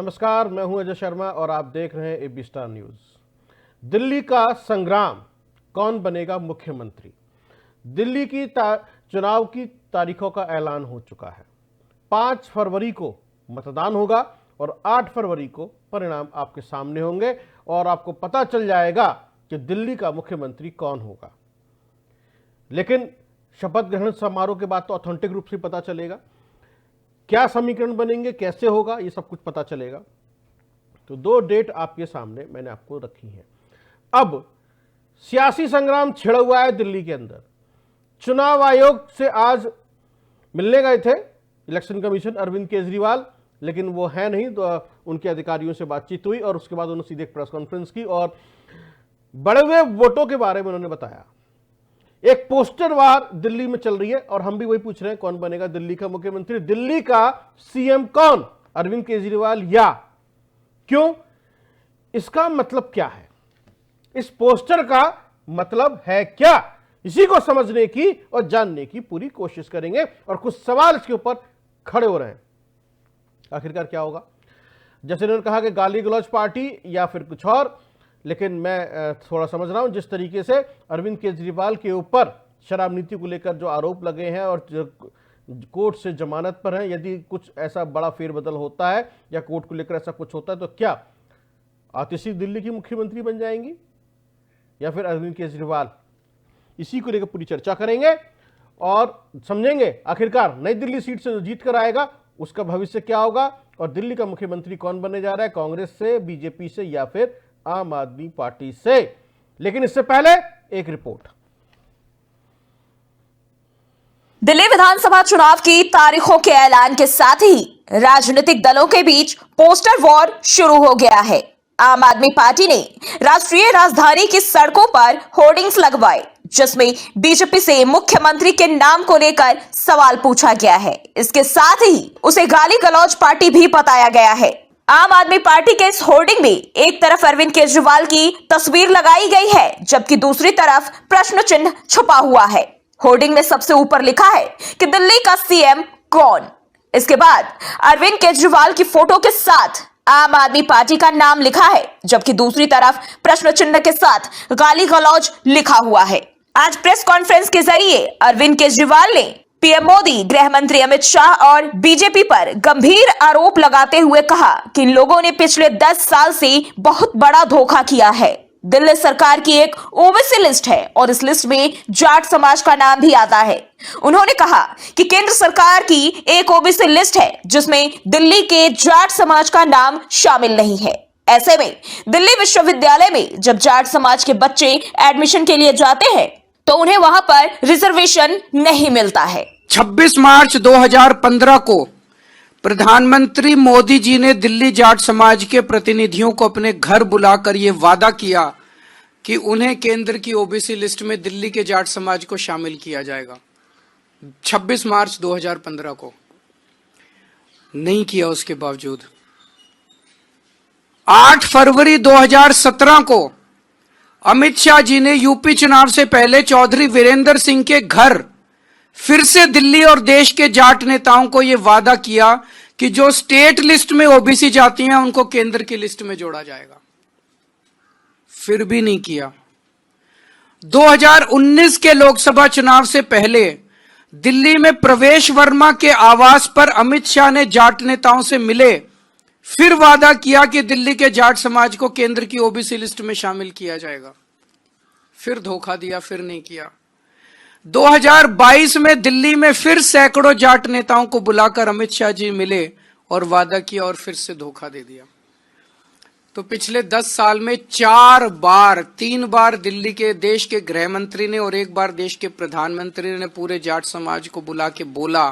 नमस्कार, मैं हूं अजय शर्मा और आप देख रहे हैं एबी स्टार न्यूज। दिल्ली का संग्राम, कौन बनेगा मुख्यमंत्री। दिल्ली की चुनाव की तारीखों का ऐलान हो चुका है। 5 फरवरी को मतदान होगा और 8 फरवरी को परिणाम आपके सामने होंगे और आपको पता चल जाएगा कि दिल्ली का मुख्यमंत्री कौन होगा। लेकिन शपथ ग्रहण समारोह के बाद तो ऑथेंटिक रूप से पता चलेगा क्या समीकरण बनेंगे, कैसे होगा, ये सब कुछ पता चलेगा। तो 2 डेट आपके सामने मैंने आपको रखी है। अब सियासी संग्राम छिड़ा हुआ है दिल्ली के अंदर। चुनाव आयोग से आज मिलने गए थे इलेक्शन कमीशन अरविंद केजरीवाल, लेकिन वो है नहीं, तो उनके अधिकारियों से बातचीत हुई और उसके बाद उन्होंने सीधे एक प्रेस कॉन्फ्रेंस की और बढ़े हुए वोटों के बारे में उन्होंने बताया। एक पोस्टर वार दिल्ली में चल रही है और हम भी वही पूछ रहे हैं, कौन बनेगा दिल्ली का मुख्यमंत्री, दिल्ली का सीएम कौन, अरविंद केजरीवाल या क्यों। इसका मतलब क्या है, इस पोस्टर का मतलब है क्या, इसी को समझने की और जानने की पूरी कोशिश करेंगे और कुछ सवाल इसके ऊपर खड़े हो रहे हैं। आखिरकार क्या होगा, जैसे उन्होंने कहा कि गाली गलौज पार्टी या फिर कुछ और, लेकिन मैं थोड़ा समझ रहा हूं जिस तरीके से अरविंद केजरीवाल के ऊपर शराब नीति को लेकर जो आरोप लगे हैं और जो कोर्ट से जमानत पर हैं, यदि कुछ ऐसा बड़ा फेरबदल होता है या कोर्ट को लेकर ऐसा कुछ होता है तो क्या आतिशी दिल्ली की मुख्यमंत्री बन जाएंगी या फिर अरविंद केजरीवाल। इसी को लेकर पूरी चर्चा करेंगे और समझेंगे आखिरकार नई दिल्ली सीट से जो जीत कर आएगा उसका भविष्य क्या होगा और दिल्ली का मुख्यमंत्री कौन बनने जा रहा है, कांग्रेस से, बीजेपी से या फिर आम आदमी पार्टी से। लेकिन इससे पहले एक रिपोर्ट। दिल्ली विधानसभा चुनाव की तारीखों के ऐलान के साथ ही राजनीतिक दलों के बीच पोस्टर वॉर शुरू हो गया है। आम आदमी पार्टी ने राष्ट्रीय राजधानी की सड़कों पर होर्डिंग्स लगवाए जिसमें बीजेपी से मुख्यमंत्री के नाम को लेकर सवाल पूछा गया है। इसके साथ ही उसे गाली गलौज पार्टी भी बताया गया है। आम आदमी पार्टी के इस होर्डिंग में एक तरफ अरविंद केजरीवाल की तस्वीर लगाई गई है जबकि दूसरी तरफ प्रश्न चिन्ह छुपा हुआ है। होर्डिंग में सबसे ऊपर लिखा है कि दिल्ली का सीएम कौन। इसके बाद अरविंद केजरीवाल की फोटो के साथ आम आदमी पार्टी का नाम लिखा है जबकि दूसरी तरफ प्रश्न चिन्ह के साथ गाली गलौज लिखा हुआ है। आज प्रेस कॉन्फ्रेंस के जरिए अरविंद केजरीवाल ने पीएम मोदी, गृह मंत्री अमित शाह और बीजेपी पर गंभीर आरोप लगाते हुए कहा कि इन लोगों ने पिछले 10 साल से बहुत बड़ा धोखा किया है। दिल्ली सरकार की एक ओबीसी लिस्ट है और इस लिस्ट में जाट समाज का नाम भी आता है। उन्होंने कहा कि केंद्र सरकार की एक ओबीसी लिस्ट है जिसमें दिल्ली के जाट समाज का नाम शामिल नहीं है। ऐसे में दिल्ली विश्वविद्यालय में जब जाट समाज के बच्चे एडमिशन के लिए जाते हैं तो उन्हें वहां पर रिजर्वेशन नहीं मिलता है। 26 मार्च 2015 को प्रधानमंत्री मोदी जी ने दिल्ली जाट समाज के प्रतिनिधियों को अपने घर बुलाकर यह वादा किया कि उन्हें केंद्र की ओबीसी लिस्ट में दिल्ली के जाट समाज को शामिल किया जाएगा। 26 मार्च 2015 को नहीं किया। उसके बावजूद 8 फरवरी 2017 को अमित शाह जी ने यूपी चुनाव से पहले चौधरी वीरेंद्र सिंह के घर फिर से दिल्ली और देश के जाट नेताओं को यह वादा किया कि जो स्टेट लिस्ट में ओबीसी जाती हैं उनको केंद्र की लिस्ट में जोड़ा जाएगा। फिर भी नहीं किया। 2019 के लोकसभा चुनाव से पहले दिल्ली में प्रवेश वर्मा के आवास पर अमित शाह ने जाट नेताओं से मिले, फिर वादा किया कि दिल्ली के जाट समाज को केंद्र की ओबीसी लिस्ट में शामिल किया जाएगा। फिर धोखा दिया, फिर नहीं किया। 2022 में दिल्ली में फिर सैकड़ों जाट नेताओं को बुलाकर अमित शाह जी मिले और वादा किया और फिर से धोखा दे दिया। तो पिछले 10 साल में 3 बार दिल्ली के देश के गृह मंत्री ने और 1 बार देश के प्रधानमंत्री ने पूरे जाट समाज को बुला के बोला,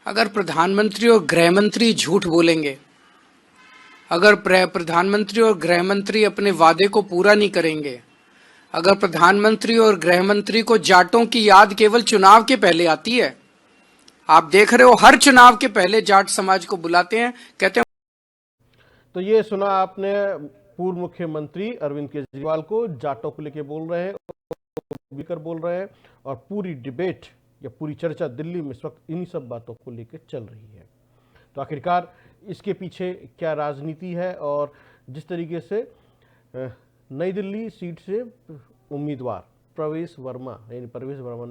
अगर प्रधानमंत्री और गृह मंत्री झूठ बोलेंगे, अगर प्रधानमंत्री और गृह मंत्री अपने वादे को पूरा नहीं करेंगे, अगर प्रधानमंत्री और गृह मंत्री को जाटों की याद केवल चुनाव के पहले आती है, आप देख रहे हो हर चुनाव के पहले जाट समाज को बुलाते हैं, कहते हैं। तो ये सुना आपने पूर्व मुख्यमंत्री अरविंद केजरीवाल को जाटों को लेकर बोल रहे हैं और पूरी डिबेट या पूरी चर्चा दिल्ली में इस वक्त इन्हीं सब बातों को लेकर चल रही है। तो आखिरकार इसके पीछे क्या राजनीति है, और जिस तरीके से नई दिल्ली सीट से उम्मीदवार परवेश वर्मा ने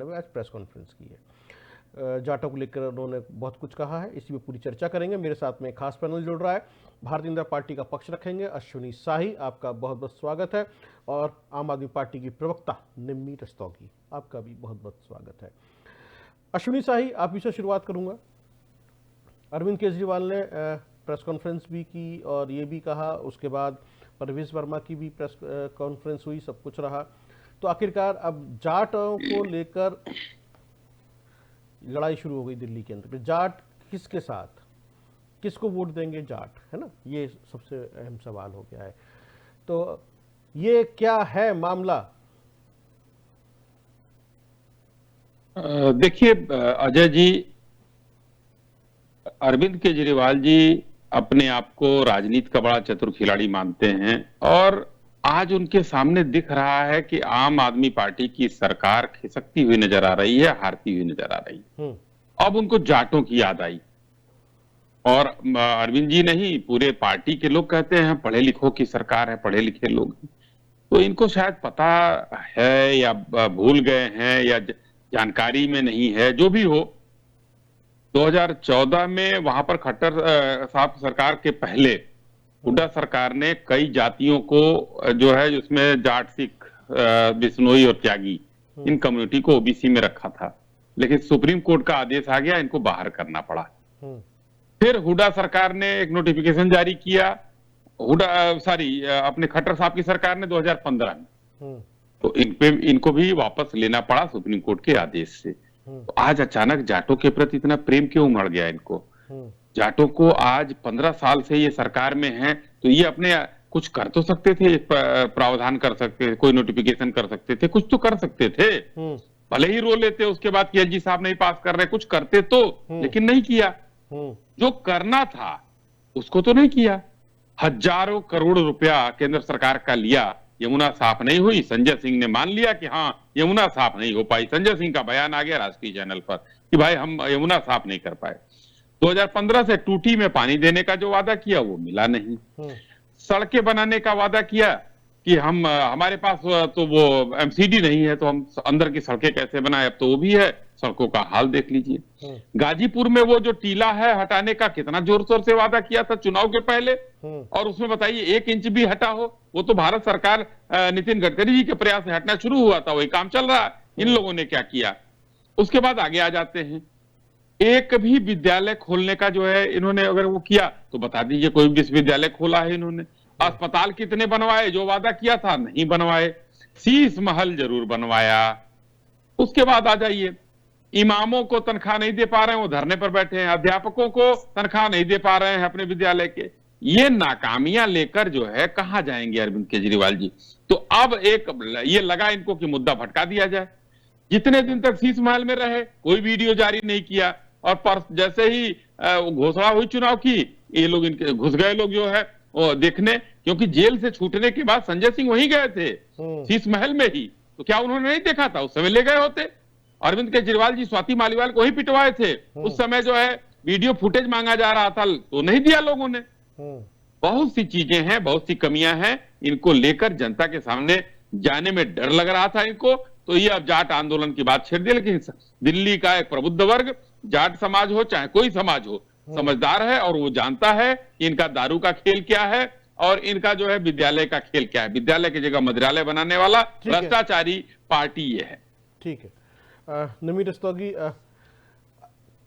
भी आज प्रेस कॉन्फ्रेंस की है। जाटों को लेकर उन्होंने बहुत कुछ कहा है, इसी में पूरी चर्चा करेंगे। मेरे साथ में खास पैनल जुड़ रहा है, भारतीय जनता पार्टी का पक्ष रखेंगे अश्विनी शाही, आपका बहुत बहुत स्वागत है, और आम आदमी पार्टी की प्रवक्ता निम्मी रस्तोगी, आपका भी बहुत बहुत स्वागत है। अश्विनी शाही, आप ही से शुरुआत करूंगा। अरविंद केजरीवाल ने प्रेस कॉन्फ्रेंस भी की और ये भी कहा, उसके बाद परवेश वर्मा की भी प्रेस कॉन्फ्रेंस हुई, सब कुछ रहा। तो आखिरकार अब जाटों को लेकर लड़ाई शुरू हो गई दिल्ली के अंदर। जाट किसके साथ, किसको वोट देंगे जाट, है ना, ये सबसे अहम सवाल हो गया है। तो ये क्या है मामला? देखिए अजय जी, अरविंद केजरीवाल जी अपने आप को राजनीति का बड़ा चतुर खिलाड़ी मानते हैं, और आज उनके सामने दिख रहा है कि आम आदमी पार्टी की सरकार खिसकती हुई नजर आ रही है, हारती हुई नजर आ रही है। अब उनको जाटों की याद आई, और अरविंद जी नहीं, पूरे पार्टी के लोग कहते हैं पढ़े लिखों की सरकार है, पढ़े लिखे लोग। तो इनको शायद पता है या भूल गए हैं या जानकारी में नहीं है, जो भी हो। 2014 में वहां पर खट्टर साहब सरकार के पहले हुड्डा सरकार ने कई जातियों को जो है, जिसमें जाट, सिख, बिश्नोई और त्यागी, इन कम्युनिटी को ओबीसी में रखा था, लेकिन सुप्रीम कोर्ट का आदेश आ गया, इनको बाहर करना पड़ा। फिर हुड्डा सरकार ने एक नोटिफिकेशन जारी किया, अपने खट्टर साहब की सरकार ने 2015 में, तो इनको भी वापस लेना पड़ा सुप्रीम कोर्ट के आदेश से। तो आज अचानक जाटों के प्रति इतना प्रेम क्यों उमड़ गया इनको? जाटों को आज 15 साल से ये सरकार में हैं, तो ये अपने कुछ कर तो सकते थे, प्रावधान कर सकते थे, कोई नोटिफिकेशन कर सकते थे, कुछ तो कर सकते थे। भले ही रो लेते उसके बाद कि एलजी साहब नहीं पास कर रहे, कुछ करते तो, लेकिन नहीं किया। जो करना था उसको तो नहीं किया। हजारों करोड़ रुपया केंद्र सरकार का लिया, यमुना साफ नहीं हुई। संजय सिंह ने मान लिया कि हाँ यमुना साफ नहीं हो पाई। संजय सिंह का बयान आ गया राष्ट्रीय चैनल पर कि भाई हम यमुना साफ नहीं कर पाए। 2015 से टूटी में पानी देने का जो वादा किया वो मिला नहीं। सड़कें बनाने का वादा किया कि हम हमारे पास तो वो एमसीडी नहीं है, तो हम अंदर की सड़कें कैसे बनाए, अब तो वो भी है। सड़कों का हाल देख लीजिए। गाजीपुर में वो जो टीला है हटाने का कितना जोर शोर से वादा किया था चुनाव के पहले, और उसमें बताइए 1 इंच भी हटा हो? वो तो भारत सरकार नितिन गडकरी जी के प्रयास से हटना शुरू हुआ था, वही काम चल रहा है। इन लोगों ने क्या किया? उसके बाद आगे आ जाते हैं, एक भी विद्यालय खोलने का जो है इन्होंने अगर वो किया तो बता दीजिए, कोई विश्वविद्यालय खोला है इन्होंने? अस्पताल कितने बनवाए? जो वादा किया था नहीं बनवाए। शीश महल जरूर बनवाया। उसके बाद आ जाइए, इमामों को तनख्वाह नहीं दे पा रहे हैं, वो धरने पर बैठे हैं। अध्यापकों को तनख्वाह नहीं दे पा रहे हैं अपने विद्यालय के। ये नाकामियां लेकर जो है कहां जाएंगे अरविंद केजरीवाल जी? तो अब एक ये लगा इनको कि मुद्दा भटका दिया जाए। जितने दिन तक शीश महल में रहे, कोई वीडियो जारी नहीं किया, और जैसे ही घोषणा हुई चुनाव की, ये लोग इनके घुस गए लोग जो है वो देखने, क्योंकि जेल से छूटने के बाद संजय सिंह वहीं गए थे शीश महल में ही। तो क्या उन्होंने नहीं देखा था? उस समय ले गए होते। अरविंद केजरीवाल जी स्वाति मालीवाल को ही पिटवाए थे। उस समय जो है वीडियो फुटेज मांगा जा रहा था, तो नहीं दिया लोगों ने। बहुत सी चीजें हैं, बहुत सी कमियां हैं, इनको लेकर जनता के सामने जाने में डर लग रहा था इनको। तो ये अब जाट आंदोलन की बात छेड़ दी। लेकिन दिल्ली का एक प्रबुद्ध वर्ग, जाट समाज हो चाहे कोई समाज हो, समझदार है, और वो जानता है कि इनका दारू का खेल क्या है और इनका जो है विद्यालय का खेल क्या है। विद्यालय की जगह मदिरालय बनाने वाला भ्रष्टाचारी पार्टी ये है। ठीक है। निम्मी रस्तोगी,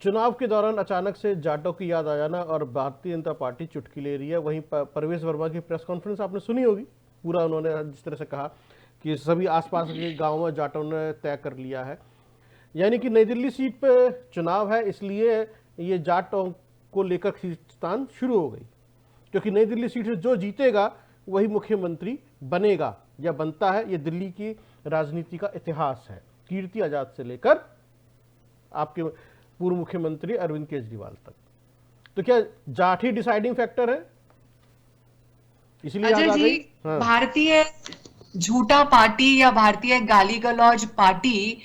चुनाव के दौरान अचानक से जाटों की याद आ जाना और भारतीय जनता पार्टी चुटकी ले रही है। वहीं परवेश वर्मा की प्रेस कॉन्फ्रेंस आपने सुनी होगी, पूरा उन्होंने जिस तरह से कहा कि सभी आसपास के गांवों में जाटों ने तय कर लिया है, यानी कि नई दिल्ली सीट पे चुनाव है, इसलिए ये जाटों को लेकर खींचतान शुरू हो गई, क्योंकि नई दिल्ली सीट से जो जीतेगा वही मुख्यमंत्री बनेगा या बनता है। ये दिल्ली की राजनीति का इतिहास है, कीर्ति आजाद से लेकर आपके पूर्व मुख्यमंत्री अरविंद केजरीवाल तक। तो क्या जाट ही डिसाइडिंग फैक्टर है? इसलिए अजय जी, भारतीय झूठा पार्टी या भारतीय गाली गलौज पार्टी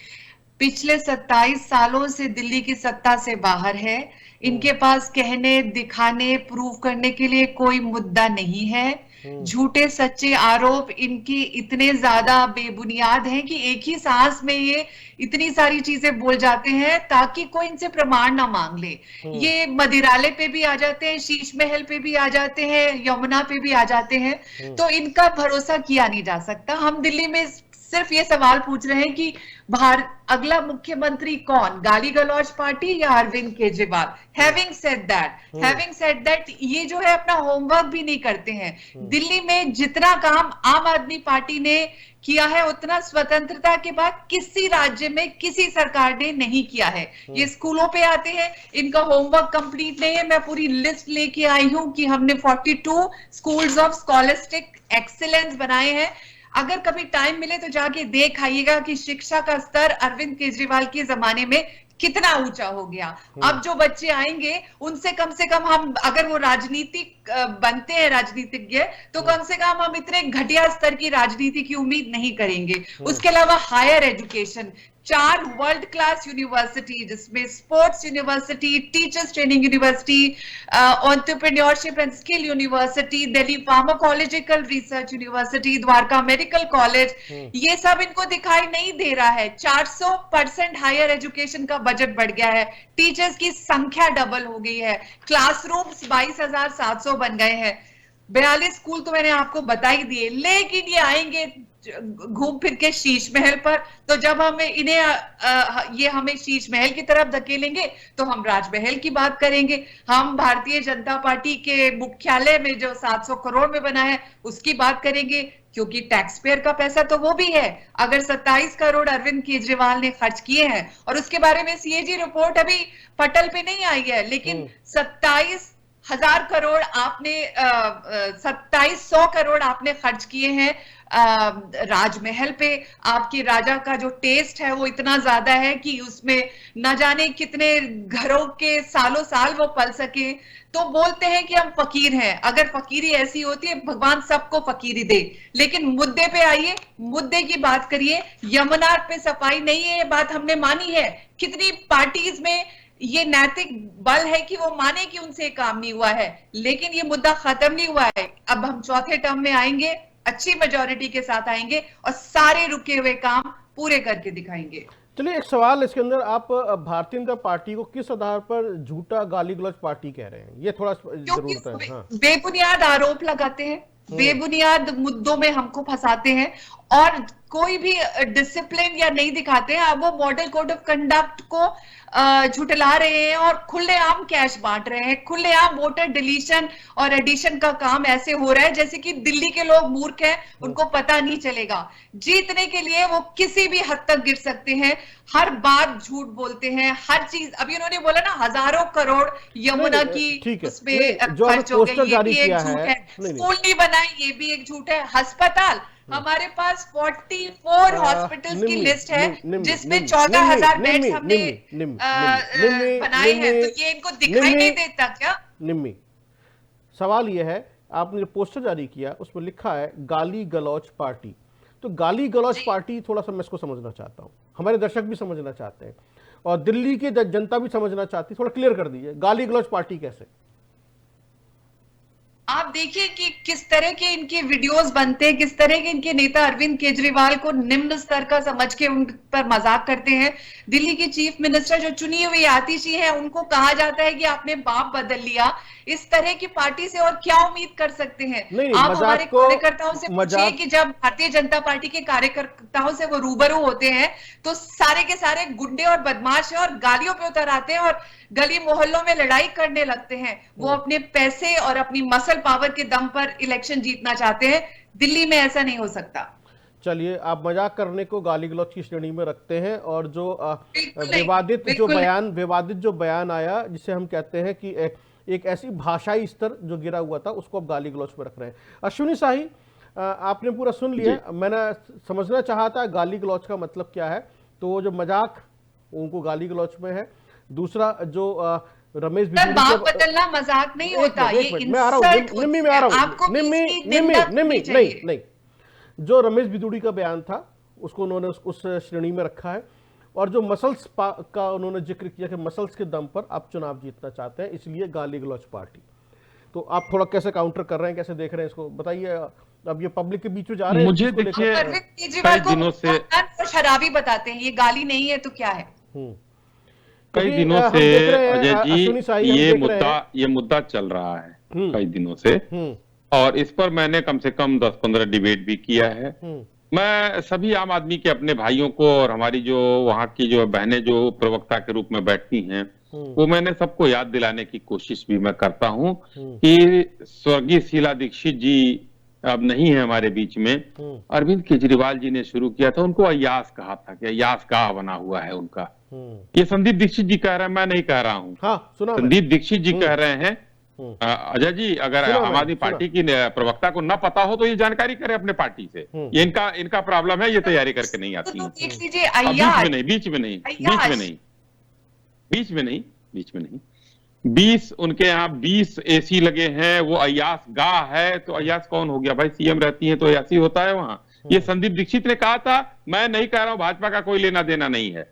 पिछले 27 सालों से दिल्ली की सत्ता से बाहर है। इनके पास कहने, दिखाने, प्रूव करने के लिए कोई मुद्दा नहीं है। झूठे सच्चे आरोप इनकी इतने ज्यादा बेबुनियाद हैं कि एक ही सांस में ये इतनी सारी चीजें बोल जाते हैं ताकि कोई इनसे प्रमाण ना मांग ले। ये मदिरालय पे भी आ जाते हैं, शीश महल पे भी आ जाते हैं, यमुना पे भी आ जाते हैं, तो इनका भरोसा किया नहीं जा सकता। हम दिल्ली में सिर्फ ये सवाल पूछ रहे हैं कि अगला मुख्यमंत्री कौन, गाली गलौज पार्टी या Arvind Kejriwal. Having said that ये जो है अपना होमवर्क भी नहीं करते हैं। दिल्ली में जितना काम आम आदमी पार्टी ने किया है उतना स्वतंत्रता के बाद किसी राज्य में किसी सरकार ने नहीं किया है। ये स्कूलों पे आते हैं, इनका होमवर्क कंप्लीट नहीं है। मैं पूरी लिस्ट लेके आई हूं कि हमने 42 स्कूल्स ऑफ स्कॉलस्टिक एक्सीलेंस बनाए हैं। अगर कभी टाइम मिले तो जाके देख आइएगा कि शिक्षा का स्तर अरविंद केजरीवाल के जमाने में कितना ऊंचा हो गया। अब जो बच्चे आएंगे उनसे कम से कम हम, अगर वो राजनीतिक बनते हैं राजनीतिज्ञ, तो कम से कम हम इतने घटिया स्तर की राजनीति की उम्मीद नहीं करेंगे। उसके अलावा higher education, 4 world class university जिसमें sports university, teachers training university, entrepreneurship and skill university, Delhi pharmacological research university, Dwarka medical college, ये सब इनको दिखाई नहीं दे रहा है। 400% हायर एजुकेशन का बजट बढ़ गया है, टीचर्स की संख्या डबल हो गई है, क्लासरूम्स 22,700 बन गए हैं, 42 स्कूल तो मैंने आपको बता ही दिए। लेकिन ये आएंगे घूम फिर के शीश महल पर, तो जब हमें ये हमें शीश महल की तरफ धकेलेंगे तो हम राजमहल की बात करेंगे। हम भारतीय जनता पार्टी के मुख्यालय में जो 700 करोड़ में बना है उसकी बात करेंगे, क्योंकि टैक्स पेयर का पैसा तो वो भी है। अगर 27 करोड़ अरविंद केजरीवाल ने खर्च किए हैं, और उसके बारे में सीएजी रिपोर्ट अभी पटल पे नहीं आई है, लेकिन 27,000 करोड़ आपने 2700 करोड़ आपने खर्च किए हैं राजमहल पे। आपके राजा का जो टेस्ट है वो इतना ज्यादा है कि उसमें न जाने कितने घरों के सालों साल वो पल सके। तो बोलते हैं कि हम फकीर हैं। अगर फकीरी ऐसी होती है, भगवान सबको फकीरी दे। लेकिन मुद्दे पे आइए, मुद्दे की बात करिए। यमुना पे सफाई नहीं है, ये बात हमने मानी है। कितनी पार्टीज में ये नैतिक बल है कि वो माने कि उनसे काम नहीं हुआ है, लेकिन ये मुद्दा खत्म नहीं हुआ है। अब हम चौथे टर्म में आएंगे, अच्छी मेजॉरिटी के साथ आएंगे और सारे रुके हुए काम पूरे करके दिखाएंगे। चलिए, एक सवाल इसके अंदर, आप भारतीय जनता पार्टी को किस आधार पर झूठा गाली गलौज पार्टी कह रहे हैं? ये थोड़ा जरूरत है। हाँ। बेबुनियाद आरोप लगाते हैं, बेबुनियाद मुद्दों में हमको फंसाते हैं और कोई भी डिसिप्लिन या नहीं दिखाते हैं। अब वो मॉडल कोड ऑफ कंडक्ट को झुटला रहे हैं और खुलेआम कैश बांट रहे हैं। खुलेआम वोटर डिलीशन और एडिशन का काम ऐसे हो रहा है जैसे कि दिल्ली के लोग मूर्ख हैं, उनको पता नहीं चलेगा। जीतने के लिए वो किसी भी हद तक गिर सकते हैं, हर बात झूठ बोलते हैं, हर चीज। अभी उन्होंने बोला ना 1000 करोड़ यमुना की उसमें खर्च हो गए, ये भी एक झूठ है। स्कूल नहीं बनाए, ये भी एक झूठ है। अस्पताल, हमारे पास 44 हॉस्पिटल्स की लिस्ट है जिसमें 14,000 बेड्स हमने बनाए हैं। तो ये इनको दिखाई नहीं देता क्या? निम्मी, सवाल यह है, आपने जो पोस्टर जारी किया उसमें लिखा है गाली गलौज पार्टी। तो गाली गलौज पार्टी, थोड़ा सा मैं इसको समझना चाहता हूँ, हमारे दर्शक भी समझना चाहते हैं और दिल्ली की जनता भी समझना चाहती है। थोड़ा क्लियर कर दीजिए, गाली गलौज पार्टी कैसे? आप देखिए कि किस तरह के इनके वीडियोस बनते हैं, किस तरह के इनके नेता अरविंद केजरीवाल को निम्न स्तर का समझ के उन पर मजाक करते हैं। दिल्ली की चीफ मिनिस्टर जो चुनी हुई आतिशी है, उनको कहा जाता है कि आपने बाप बदल लिया। इस तरह की पार्टी से और क्या उम्मीद कर सकते हैं? आप हमारे कार्यकर्ताओं से पूछिए कि जब भारतीय जनता पार्टी के कार्यकर्ताओं से वो रूबरू होते हैं तो सारे के सारे गुंडे और बदमाश हैं और गालियों पे उतर आते हैं और गली मोहल्लों में लड़ाई करने लगते हैं। वो अपने पैसे और अपनी मसल पावर के दम पर इलेक्शन जीतना चाहते हैं। दिल्ली में ऐसा नहीं हो सकता। चलिए, आप मजाक करने को गाली गलौज की श्रेणी में रखते हैं और जो विवादित जो बयान आया, जिसे हम कहते हैं कि एक ऐसी भाषाई स्तर जो गिरा हुआ था, उसको अब गाली गलौज में रख रहे हैं। अश्विनी शाही, आपने पूरा सुन लिया। मैंने समझना चाहा था गाली गलौज का मतलब क्या है, तो वो जो मजाक उनको गाली गलौज में है। दूसरा जो रमेश बाप बदलना मजाक नहीं होता, ये इंसल्ट नहीं, जो रमेश बिदुड़ी का बयान था उसको उन्होंने उस श्रेणी में रखा है। और जो मसल्स का उन्होंने जिक्र किया कि मसल्स के दम पर आप चुनाव जीतना चाहते हैं, इसलिए गाली गलौज पार्टी। तो आप थोड़ा कैसे काउंटर कर रहे हैं, कैसे देख रहे हैं इसको, बताइए। अब ये पब्लिक के बीच में जा रहे हैं, मुझे इसको लेकर- देखिए अरविंद केजरीवाल कई दिनों से को शराबी बताते हैं, ये गाली नहीं है तो क्या है? कई क्योंकि, दिनों हम से देख रहे हैं, अजय अश्विनी साई, हम जी देख रहे हैं। ये मुद्दा चल रहा है कई दिनों से, हम्म, और इस पर मैंने कम से कम 10-15 डिबेट भी किया है। मैं सभी आम आदमी के अपने भाइयों को और हमारी जो वहाँ की जो बहनें जो प्रवक्ता के रूप में बैठती हैं, वो मैंने सबको याद दिलाने की कोशिश भी मैं करता हूँ कि स्वर्गीय शीला दीक्षित जी अब नहीं है हमारे बीच में। अरविंद केजरीवाल जी ने शुरू किया था, उनको अय्यास कहा था कि अय्यास गाह बना हुआ है उनका। ये संदीप दीक्षित जी कह रहे हैं, मैं नहीं कह रहा हूँ। हाँ, सुना मैंने। संदीप दीक्षित जी कह रहे हैं। अजय जी, अगर सुना आम मैंने, आदमी पार्टी की प्रवक्ता को न पता हो तो ये जानकारी करे अपने पार्टी से। ये इनका प्रॉब्लम है, ये तैयारी करके नहीं आती तो है। देख लीजिए, अब अय्याज बीच में नहीं बीच में नहीं 20 उनके यहाँ 20 एसी लगे हैं, वो अय्यास गाह है। तो अय्यास कौन हो गया भाई? सीएम रहती है तो अय्यासी होता है वहां। ये संदीप दीक्षित ने कहा था, मैं नहीं कह रहा हूं, भाजपा का कोई लेना देना नहीं है।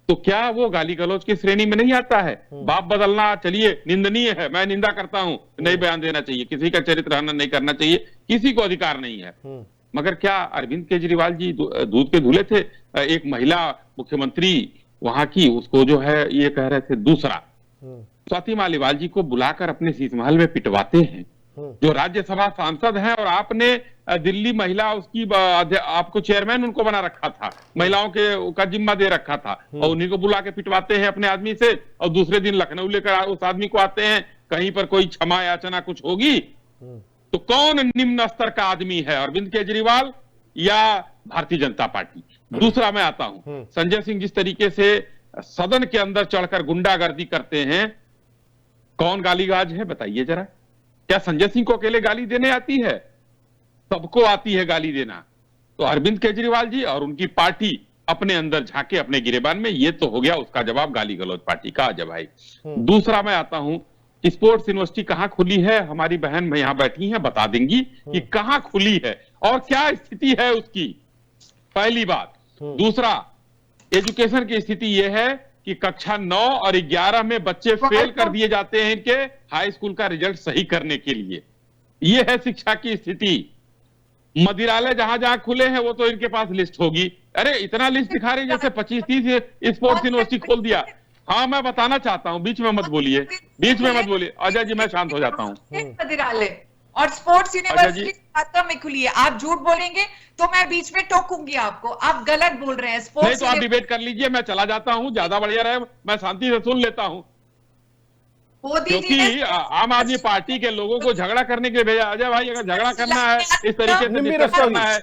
तो क्या वो गाली गलौज की श्रेणी में नहीं आता है? बाप बदलना चलिए निंदनीय है, मैं निंदा करता हूं, नहीं बयान देना चाहिए, किसी का चरित्र हनन नहीं करना चाहिए, किसी को अधिकार नहीं है। मगर क्या अरविंद केजरीवाल जी दूध के धुले थे? एक महिला मुख्यमंत्री वहां की, उसको जो है ये कह रहे थे। दूसरा, स्वाति मालीवाल जी को बुलाकर अपने शीश महल में पिटवाते हैं, जो राज्यसभा सांसद हैं, और आपने दिल्ली महिला उसकी आपको चेयरमैन उनको बना रखा था, महिलाओं के का जिम्मा दे रखा था, और उन्हीं को बुला के पिटवाते हैं अपने आदमी से। और दूसरे दिन लखनऊ लेकर उस आदमी को आते हैं, कहीं पर कोई क्षमा याचना कुछ होगी। तो कौन निम्न स्तर का आदमी है, अरविंद केजरीवाल या भारतीय जनता पार्टी? दूसरा मैं आता हूं, संजय सिंह जिस तरीके से सदन के अंदर चढ़कर गुंडागर्दी करते हैं, कौन गालीबाज है बताइए जरा? क्या संजय सिंह को अकेले गाली देने आती है? सबको आती है गाली देना। तो अरविंद केजरीवाल जी और उनकी पार्टी अपने अंदर झांके अपने गिरेबान में। ये तो हो गया उसका जवाब गाली गलौज पार्टी का, अजय भाई। दूसरा मैं आता हूं, स्पोर्ट्स यूनिवर्सिटी कहां खुली है? हमारी बहन यहां बैठी हैं, बता देंगी कि कहां खुली है और क्या स्थिति है उसकी, पहली बात। दूसरा, एजुकेशन की स्थिति यह है कि कक्षा 9 और 11 में बच्चे फेल कर दिए जाते हैं इनके हाई स्कूल का रिजल्ट सही करने के लिए। यह है शिक्षा की स्थिति। मदिरालय जहां जहां खुले हैं वो तो इनके पास लिस्ट होगी। अरे इतना लिस्ट दिखा रहे जैसे 25-30 स्पोर्ट्स यूनिवर्सिटी खोल दिया। हाँ, मैं बताना चाहता हूं, बीच में मत बोलिए, बीच में मत बोलिए अजय जी, मैं शांत हो जाता हूं। मदिरालय और स्पोर्ट्स यूनिवर्सिटी छात्रा में खुली है। आप झूठ बोलेंगे तो मैं बीच में टोकूंगी आपको, आप गलत बोल रहे हैं। स्पोर्ट्स नहीं तो आप डिबेट कर लीजिए, मैं चला जाता हूं, ज्यादा बढ़िया रहे, मैं शांति से सुन लेता हूं। क्योंकि आम आदमी पार्टी के लोगों को झगड़ा करने के लिए भेजा। अजय भाई, अगर झगड़ा करना है इस तरीके से डिस्कस करना है,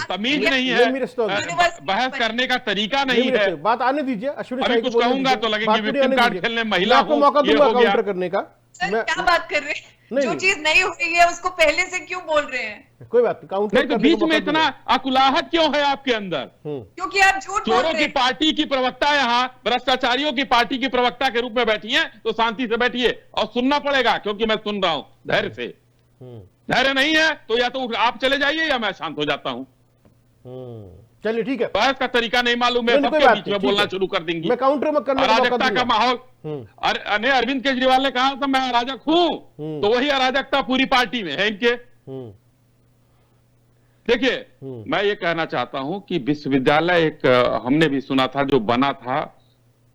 तमीज नहीं है, बहस करने का तरीका नहीं है। बात आने दीजिए, अश्विनी अभी कुछ कहूंगा तो लगेंगे विक्टिम कार्ड खेलने महिला आपको मौका दूंगा काउंटर करने का। क्या बात कर रहे हैं? जो चीज नहीं हो रही है उसको पहले से क्यों बोल रहे हैं? कोई बात नहीं, काउंटर नहीं तो बीच में इतना अकुलाहट क्यों है आपके अंदर? क्योंकि आप झूठ बोल चोरों रहे की हैं। पार्टी की प्रवक्ता यहाँ भ्रष्टाचारियों की पार्टी की प्रवक्ता के रूप में बैठी हैं, तो शांति से बैठिए और सुनना पड़ेगा, क्योंकि मैं सुन रहा हूं धैर्य से। धैर्य नहीं है तो या तो आप चले जाइए या मैं शांत हो जाता हूं। चलिए ठीक है, बहस का तरीका नहीं मालूम है, सबके बीच में बोलना शुरू कर देंगी। मैं काउंटर में करने का मौका अराजकता का माहौल। अरविंद केजरीवाल ने कहा था मैं अराजक हूं, तो वही अराजकता पूरी पार्टी में है इनके। देखिए, मैं ये कहना चाहता हूं कि विश्वविद्यालय एक हमने भी सुना था जो बना था,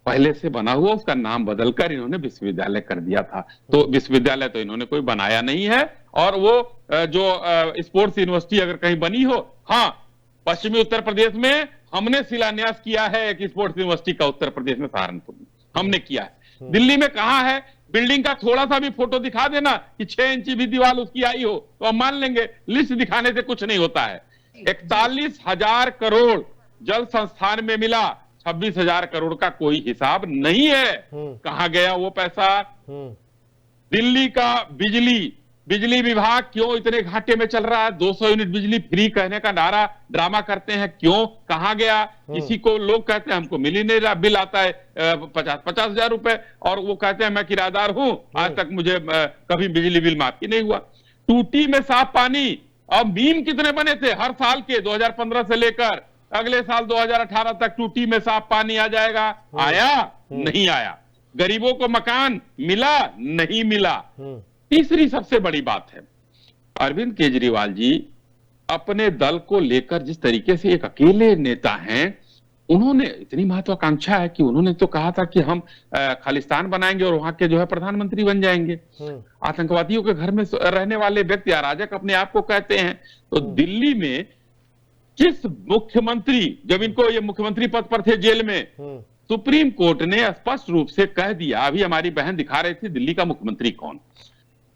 पहले से बना हुआ, उसका नाम बदलकर इन्होंने विश्वविद्यालय कर दिया था। तो विश्वविद्यालय तो इन्होंने कोई बनाया नहीं है। और वो जो स्पोर्ट्स यूनिवर्सिटी अगर कहीं बनी हो, हाँ, पश्चिमी उत्तर प्रदेश में हमने शिलान्यास किया है एक स्पोर्ट्स यूनिवर्सिटी का, उत्तर प्रदेश में सहारनपुर में हमने किया है। दिल्ली में कहां है? बिल्डिंग का थोड़ा सा भी फोटो दिखा देना कि 6 इंची भी दीवार उसकी आई हो तो हम मान लेंगे। लिस्ट दिखाने से कुछ नहीं होता है। 41,000 करोड़ जल संस्थान में मिला, 26,000 करोड़ का कोई हिसाब नहीं है। कहां गया वो पैसा? दिल्ली का बिजली विभाग क्यों इतने घाटे में चल रहा है? 200 यूनिट बिजली फ्री कहने का नारा ड्रामा करते हैं, क्यों? कहां गया? किसी को लोग कहते हैं हमको मिल ही नहीं रहा, बिल आता है 50-50 हजार रुपए, और वो कहते हैं मैं किराएदार हूं, आज तक मुझे कभी बिजली बिल माफ ही नहीं हुआ। टूटी में साफ पानी, और मीम कितने बने थे हर साल के 2015 से लेकर अगले साल 2018 तक टूटी में साफ पानी आ जाएगा। आया? नहीं आया। गरीबों को मकान मिला? नहीं मिला। तीसरी सबसे बड़ी बात है, अरविंद केजरीवाल जी अपने दल को लेकर जिस तरीके से एक अकेले नेता हैं, उन्होंने इतनी महत्वाकांक्षा है कि उन्होंने तो कहा था कि हम खालिस्तान बनाएंगे और वहां के जो है प्रधानमंत्री बन जाएंगे। आतंकवादियों के घर में रहने वाले व्यक्ति अराजक अपने आप को कहते हैं। तो दिल्ली में किस मुख्यमंत्री, जब इनको ये मुख्यमंत्री पद पर थे जेल में, सुप्रीम कोर्ट ने स्पष्ट रूप से कह दिया, अभी हमारी बहन दिखा रही थी दिल्ली का मुख्यमंत्री कौन।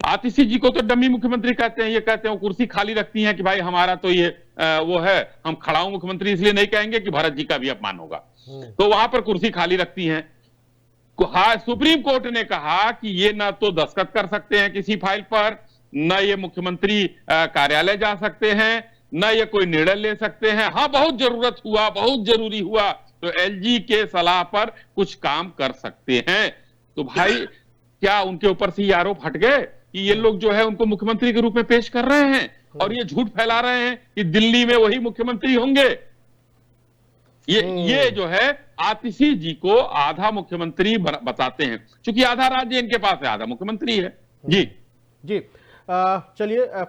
आतिशी जी को तो डमी मुख्यमंत्री कहते हैं, ये कहते हैं वो कुर्सी खाली रखती हैं कि भाई हमारा तो ये वो है, हम खड़ाऊ मुख्यमंत्री इसलिए नहीं कहेंगे कि भरत जी का भी अपमान होगा, तो वहां पर कुर्सी खाली रखती हैं। हाँ, सुप्रीम कोर्ट ने कहा कि ये ना तो दस्तखत कर सकते हैं किसी फाइल पर, न ये मुख्यमंत्री कार्यालय जा सकते हैं, न ये कोई निर्णय ले सकते हैं। हाँ, बहुत जरूरत हुआ, बहुत जरूरी हुआ तो एलजी के सलाह पर कुछ काम कर सकते हैं। तो भाई क्या उनके ऊपर से ये आरोप हट गए कि ये लोग जो है उनको मुख्यमंत्री के रूप में पेश कर रहे हैं और ये झूठ फैला रहे हैं कि दिल्ली में वही मुख्यमंत्री होंगे। ये जो है आतिशी जी को आधा मुख्यमंत्री बताते हैं, क्योंकि आधा राज्य इनके पास है, आधा मुख्यमंत्री है। जी जी, चलिए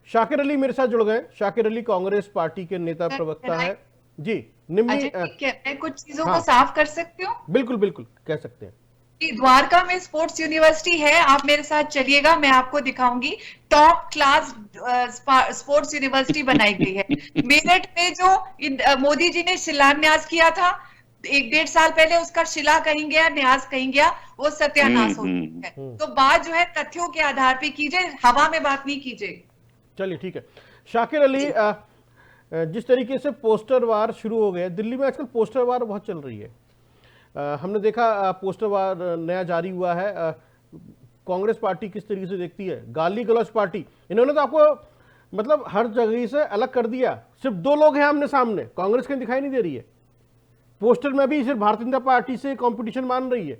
शाकिर अली मेरे साथ जुड़ गए। शाकिर अली कांग्रेस पार्टी के नेता प्रवक्ता है। जी निम्मी, मैं कुछ चीजों हाँ, को साफ कर सकती हूँ? बिल्कुल बिल्कुल कह सकते हैं। द्वारका में स्पोर्ट्स यूनिवर्सिटी है, आप मेरे साथ चलिएगा, मैं आपको दिखाऊंगी। टॉप क्लास स्पोर्ट्स यूनिवर्सिटी बनाई गई है। मेरठ में जो मोदी जी ने शिलान्यास किया था 1-1.5 साल पहले, उसका शिला कहीं गया, न्यास कहीं गया, वो सत्यानाश हो गया है। तो बात जो है तथ्यों के आधार पे कीजिए, हवा में बात नहीं कीजिए। चलिए ठीक है। शाकिर अली, जिस तरीके से पोस्टर वार शुरू हो गया दिल्ली में, आजकल पोस्टर वार बहुत चल रही है। हमने देखा पोस्टर वार नया जारी हुआ है। कांग्रेस पार्टी किस तरीके से देखती है, गाली गलौज पार्टी, इन्होंने तो आपको मतलब हर जगह से अलग कर दिया। सिर्फ 2 लोग हैं आमने सामने, कांग्रेस कहीं दिखाई नहीं दे रही है। पोस्टर में भी सिर्फ भारतीय जनता पार्टी से कंपटीशन मान रही है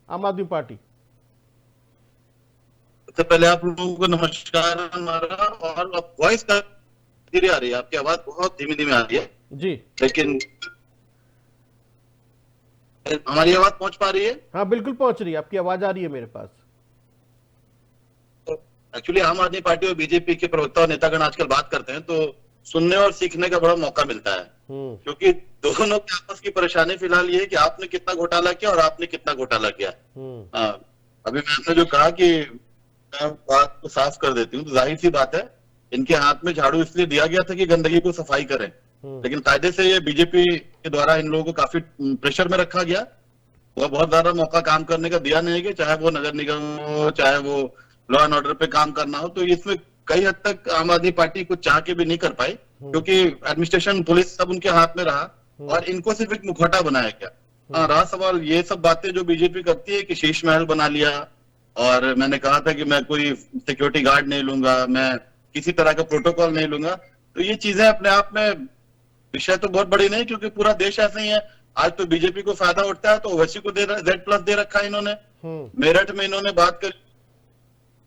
आम आदमी पार्टी। सबसे पहले आप लोगों को नमस्कार हमारा, और वॉइस का धीरे आ रही है, आपकी आवाज बहुत धीमी धीमी आ रही है जी, लेकिन हमारी आवाज पहुंच पा रही है? हाँ बिल्कुल पहुंच रही है, आपकी आवाज आ रही है मेरे पास। एक्चुअली आम आदमी पार्टी और बीजेपी के प्रवक्ता और नेतागण आजकल बात करते हैं तो सुनने और सीखने का बड़ा मौका मिलता है, क्योंकि दोनों की आपस की परेशानी फिलहाल ये है कि आपने कितना घोटाला किया और आपने कितना घोटाला किया। अभी मैंने जो कहा कि मैं बात को साफ कर देती हूँ, तो जाहिर सी बात है इनके हाथ में झाड़ू इसलिए दिया गया था कि गंदगी को सफाई करें, लेकिन कायदे से ये बीजेपी के द्वारा इन लोगों को काफी प्रेशर में रखा गया। वो बहुत ज्यादा मौका काम करने का दिया नहीं है, चाहे वो नगर निगम हो, चाहे वो लॉ एंड ऑर्डर पे काम करना हो। तो इसमें कई हद तक आम आदमी पार्टी कुछ चाह के भी नहीं कर पाई, क्योंकि एडमिनिस्ट्रेशन, पुलिस सब उनके हाथ में रहा और इनको सिर्फ एक मुखौटा बनाया गया। हाँ, रहा सवाल ये सब बातें जो बीजेपी करती है कि शीश महल बना लिया, और मैंने कहा था कि मैं कोई सिक्योरिटी गार्ड नहीं लूंगा, मैं किसी तरह का प्रोटोकॉल नहीं लूंगा, तो ये चीजें अपने आप में विषय तो बहुत बड़ी नहीं, क्योंकि पूरा देश ऐसे ही है। आज तो बीजेपी को फायदा उठता है तो ओवैसी को Z+ दे रखा है इन्होंने। मेरठ में इन्होंने बात कर,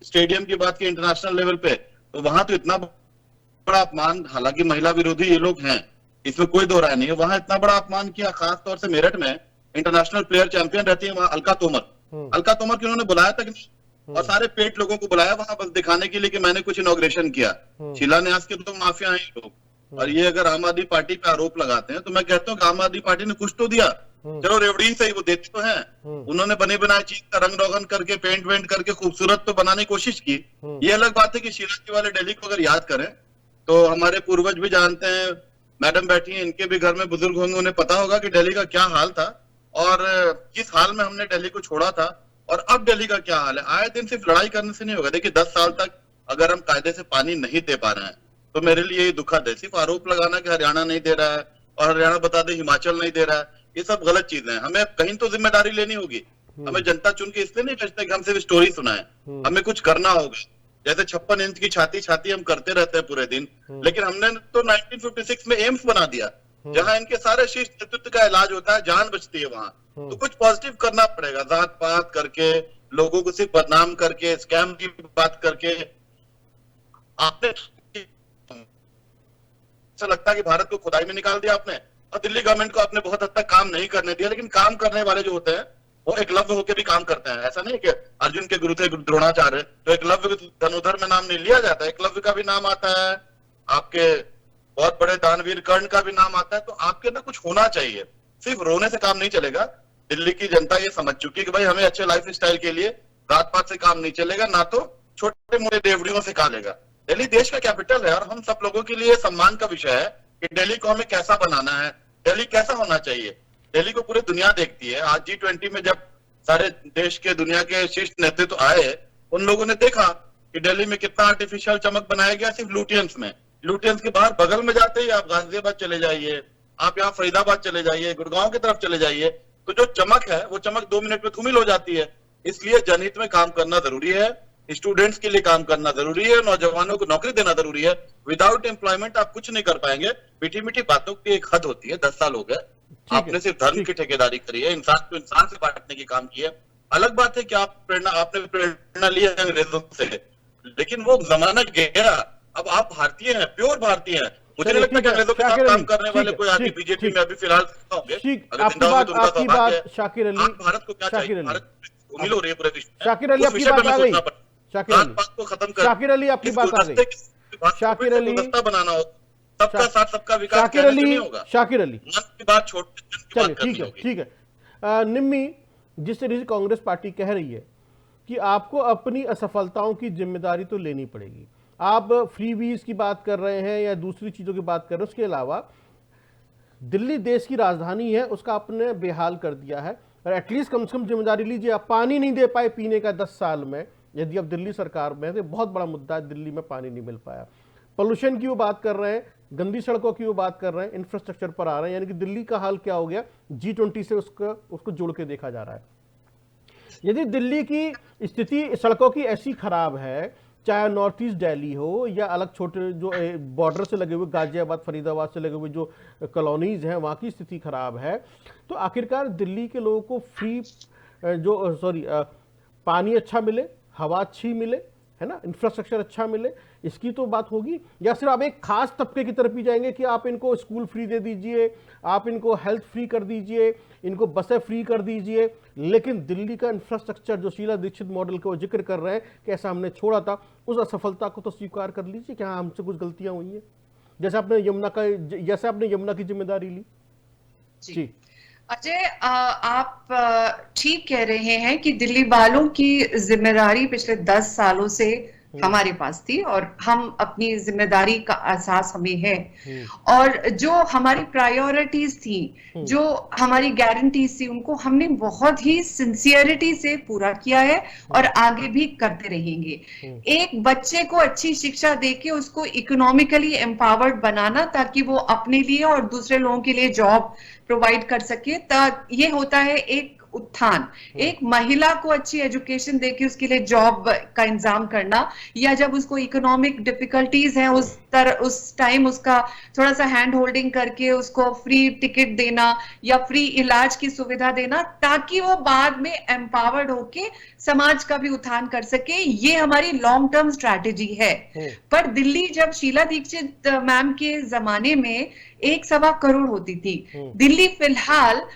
स्टेडियम की बात की इंटरनेशनल लेवल पे, तो वहां तो इतना बड़ा अपमान, हालांकि महिला विरोधी ये लोग हैं, इसमें कोई दो राय नहीं है, वहां इतना बड़ा अपमान किया। खास तौर से मेरठ में इंटरनेशनल प्लेयर चैंपियन रहती है वहां अलका तोमर की उन्होंने बुलाया था और सारे पेट लोगों को बुलाया वहां बस दिखाने के लिए कि मैंने कुछ इनॉग्रेशन किया। शिलान्यास के तो माफिया हैं लोग, और ये अगर आम आदमी पार्टी पे आरोप लगाते हैं तो मैं कहता हूँ कि आम आदमी पार्टी ने कुछ तो दिया, चलो रेवड़ी से ही वो देते तो हैं। उन्होंने बनी बनाई चीज का रंग रोगन करके, पेंट वेंट करके खूबसूरत तो बनाने की कोशिश की। ये अलग बात है कि शीला जी वाले दिल्ली को अगर याद करें तो हमारे पूर्वज भी जानते हैं, मैडम बैठी हैं, इनके भी घर में बुजुर्ग होंगे, उन्हें पता होगा कि दिल्ली का क्या हाल था और किस हाल में हमने दिल्ली को छोड़ा था, और अब दिल्ली का क्या हाल है। आए दिन सिर्फ लड़ाई करने से नहीं होगा। देखिए 10 साल तक अगर हम कायदे से पानी नहीं दे पा रहे हैं तो मेरे लिए ये दुखद है। सिर्फ आरोप लगाना कि हरियाणा नहीं दे रहा है और हरियाणा बता दे हिमाचल नहीं दे रहा है, ये सब गलत चीजें हैं। हमें कहीं तो जिम्मेदारी लेनी होगी। हमें जनता चुन के इसलिए नहीं भेजते कि हम सिर्फ स्टोरी सुनाएं, हमें कुछ करना होगा। जैसे 56 इंच की छाती हम करते रहते हैं पूरे दिन, लेकिन हमने तो 1956 में एम्स बना दिया जहां इनके सारे शीर्ष नेतृत्व का इलाज होता है, जान बचती है वहां। तो कुछ पॉजिटिव करना पड़ेगा। जात पात करके, लोगों को सिर्फ बदनाम करके, स्कैम की बात करके आपने ऐसा लगता है कि भारत को खुदाई में निकाल दिया आपने, और दिल्ली गवर्नमेंट को आपने बहुत हद तक काम नहीं करने दिया। लेकिन काम करने वाले जो होते हैं वो एकलव्य होकर भी काम करते हैं। ऐसा नहीं कि अर्जुन के गुरु थे द्रोणाचार्य, तो एकलव्य धनुधर में नाम नहीं लिया जाता, एकलव्य का भी नाम आता है, आपके बहुत बड़े दानवीर कर्ण का भी नाम आता है। तो आपके अंदर कुछ होना चाहिए, सिर्फ रोने से काम नहीं चलेगा। दिल्ली की जनता ये समझ चुकी है कि भाई हमें अच्छे लाइफ स्टाइल के लिए रात पात से काम नहीं चलेगा, ना तो छोटे मोटे देवड़ियों से खा लेगा। दिल्ली देश का कैपिटल है और हम सब लोगों के लिए सम्मान का विषय है कि दिल्ली को हमें कैसा बनाना है, दिल्ली कैसा होना चाहिए। दिल्ली को पूरी दुनिया देखती है। आज G20 में जब सारे देश के दुनिया के शीर्ष नेतृत्व आए, उन लोगों ने देखा कि दिल्ली में कितना आर्टिफिशियल चमक बनाया गया सिर्फ लुटियंस में। लुटियंस के बाहर बगल में जाते ही आप गाजियाबाद चले जाइए, आप यहाँ फरीदाबाद चले जाइए, गुड़गांव की तरफ चले जाइए, तो जो चमक है वो चमक 2 मिनट में धूमिल हो जाती है। इसलिए जनहित में काम करना जरूरी है, स्टूडेंट्स के लिए काम करना जरूरी है, नौजवानों को नौकरी देना जरूरी है। विदाउट एम्प्लॉयमेंट आप कुछ नहीं कर पाएंगे। मीठी मीठी बातों की एक हद होती है। 10 साल हो गए, आपने सिर्फ धर्म की ठेकेदारी करी है, इंसान को इंसान से बांटने की काम की है। अलग बात है कि आपने प्रेरणा ली है अंग्रेजों से, लेकिन वो जमाना गया। अब आप भारतीय हैं, प्योर भारतीय हैं। मुझे नहीं लगता कि अंग्रेजों के साथ काम करने वाले कोई आदमी बीजेपी में अभी फिलहाल होंगे। आपकी बात शाकिर अली, भारत को क्या चाहिए? भारत धूमिल हो रही है पूरे विश्व में। शाकिर अली आपकी बात आ गई। शाकिर अली आपकी बात आ गई। शाकिर अली बनाना हो, सबका साथ सबका विकास शाकिर अली होगा। शाकिर अली मन की बात छोड़ के जन की बात करनी होगी। ठीक है। निम्मी, जिस तरीके से कांग्रेस पार्टी कह रही है कि आपको अपनी असफलताओं की जिम्मेदारी तो लेनी पड़ेगी, आप फ्रीबीज की बात कर रहे हैं या दूसरी चीज़ों की बात कर रहे हैं, उसके अलावा दिल्ली देश की राजधानी है, उसका आपने बेहाल कर दिया है। और एटलीस्ट कम से कम जिम्मेदारी लीजिए। आप पानी नहीं दे पाए पीने का 10 साल में, यदि आप दिल्ली सरकार में है तो बहुत बड़ा मुद्दा है, दिल्ली में पानी नहीं मिल पाया। पोल्यूशन की वो बात कर रहे हैं, गंदी सड़कों की वो बात कर रहे हैं, इंफ्रास्ट्रक्चर पर आ रहे हैं। यानी कि दिल्ली का हाल क्या हो गया, G20 से उसको जोड़ के देखा जा रहा है। यदि दिल्ली की स्थिति सड़कों की ऐसी खराब है, चाहे नॉर्थ ईस्ट दिल्ली हो या अलग छोटे जो बॉर्डर से लगे हुए गाजियाबाद फरीदाबाद से लगे हुए जो कॉलोनीज हैं वहाँ की स्थिति खराब है, तो आखिरकार दिल्ली के लोगों को पानी अच्छा मिले, हवा अच्छी मिले, है ना, इंफ्रास्ट्रक्चर अच्छा मिले, इसकी तो बात होगी। या सिर्फ आप एक खास तबके की तरफ ही जाएंगे कि आप इनको स्कूल फ्री दे दीजिए, आप इनको हेल्थ फ्री कर दीजिए, इनको बसें फ्री कर दीजिए। लेकिन दिल्ली का इंफ्रास्ट्रक्चर जो शीला दीक्षित मॉडल का वो जिक्र कर रहे हैं कि ऐसा हमने छोड़ा था, उस असफलता को तो स्वीकार कर लीजिए कि हाँ हमसे कुछ गलतियां हुई हैं, जैसे आपने यमुना की जिम्मेदारी ली। जी अजय, आप ठीक कह रहे हैं कि दिल्ली वालों की जिम्मेदारी पिछले 10 सालों से हमारे पास थी और हम अपनी जिम्मेदारी का एहसास हमें है। और जो हमारी प्रायोरिटीज थी, जो हमारी गारंटीज थी, उनको हमने बहुत ही सिंसियरिटी से पूरा किया है और आगे भी करते रहेंगे। एक बच्चे को अच्छी शिक्षा देके उसको इकोनॉमिकली एम्पावर्ड बनाना ताकि वो अपने लिए और दूसरे लोगों के लिए जॉब प्रोवाइड कर सके, ये होता है एक उत्थान। एक महिला को अच्छी एजुकेशन देके उसके लिए जॉब का इंतजाम करना, या जब उसको इकोनॉमिक डिफिकल्टीज हैं उस टाइम उसका थोड़ा सा हैंड होल्डिंग करके उसको फ्री टिकट देना या फ्री इलाज की सुविधा देना, ताकि वो बाद में एम्पावर्ड होके समाज का भी उत्थान कर सके। ये हमारी लॉन्ग टर्म स्ट्रैटेजी है। पर दिल्ली जब शीला दीक्षित मैम के जमाने में 1.25 करोड़ होती थी, दिल्ली फिलहाल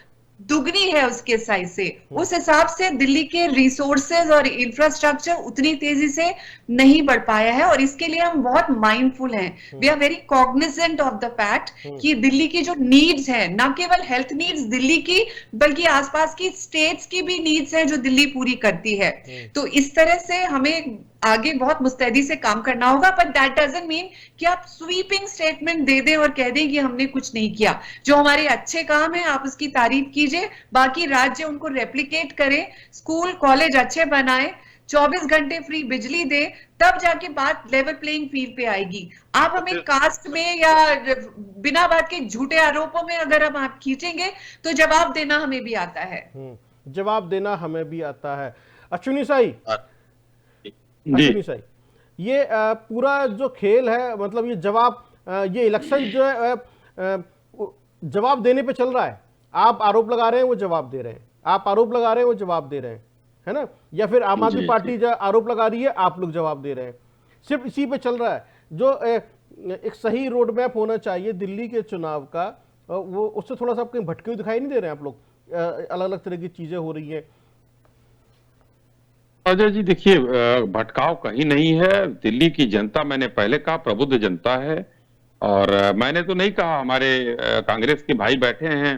दुगनी है उसके साइज से। उस हिसाब से दिल्ली के रिसोर्सेज और इंफ्रास्ट्रक्चर उतनी तेजी से नहीं बढ़ पाया है और इसके लिए हम बहुत माइंडफुल हैं। We are very cognizant of the fact कि दिल्ली की जो नीड्स हैं, ना केवल हेल्थ नीड्स दिल्ली की बल्कि आसपास की स्टेट्स की भी नीड्स हैं जो दिल्ली पूरी करती है। तो इस तरह से हमें आगे बहुत मुस्तैदी से काम करना होगा। पर दैट डजंट मीन कि आप स्वीपिंग स्टेटमेंट दे दें और कह दें कि हमने कुछ नहीं किया। जो हमारे अच्छे काम है आप उसकी तारीफ कीजिए, बाकी राज्य उनको रेप्लिकेट करें, स्कूल कॉलेज अच्छे बनाए, 24 घंटे फ्री बिजली दे, तब जाके बात लेवल प्लेइंग फील्ड पे आएगी। आप हमें कास्ट में या बिना बात के झूठे आरोपों में अगर हम आप खींचेंगे तो जवाब देना हमें भी आता है। जवाब देना हमें भी आता है। अश्विनी साई, ये पूरा जो खेल है, मतलब ये जवाब, ये इलेक्शन जो है जवाब देने पे चल रहा है। आप आरोप लगा रहे हैं, वो जवाब दे रहे हैं, आप आरोप लगा रहे हैं, वो जवाब दे रहे हैं, है ना। या फिर आम आदमी पार्टी जो आरोप लगा रही है, आप लोग जवाब दे रहे हैं। सिर्फ इसी पे चल रहा है। जो एक सही रोड मैप होना चाहिए दिल्ली के चुनाव का, वो उससे थोड़ा सा आप कहीं भटके हुए दिखाई नहीं दे रहे हैं आप लोग? अलग अलग तरह की चीजें हो रही हैं। अजय जी देखिए, भटकाव कहीं नहीं है। दिल्ली की जनता, मैंने पहले कहा, प्रबुद्ध जनता है। और मैंने तो नहीं कहा, हमारे कांग्रेस के भाई बैठे हैं,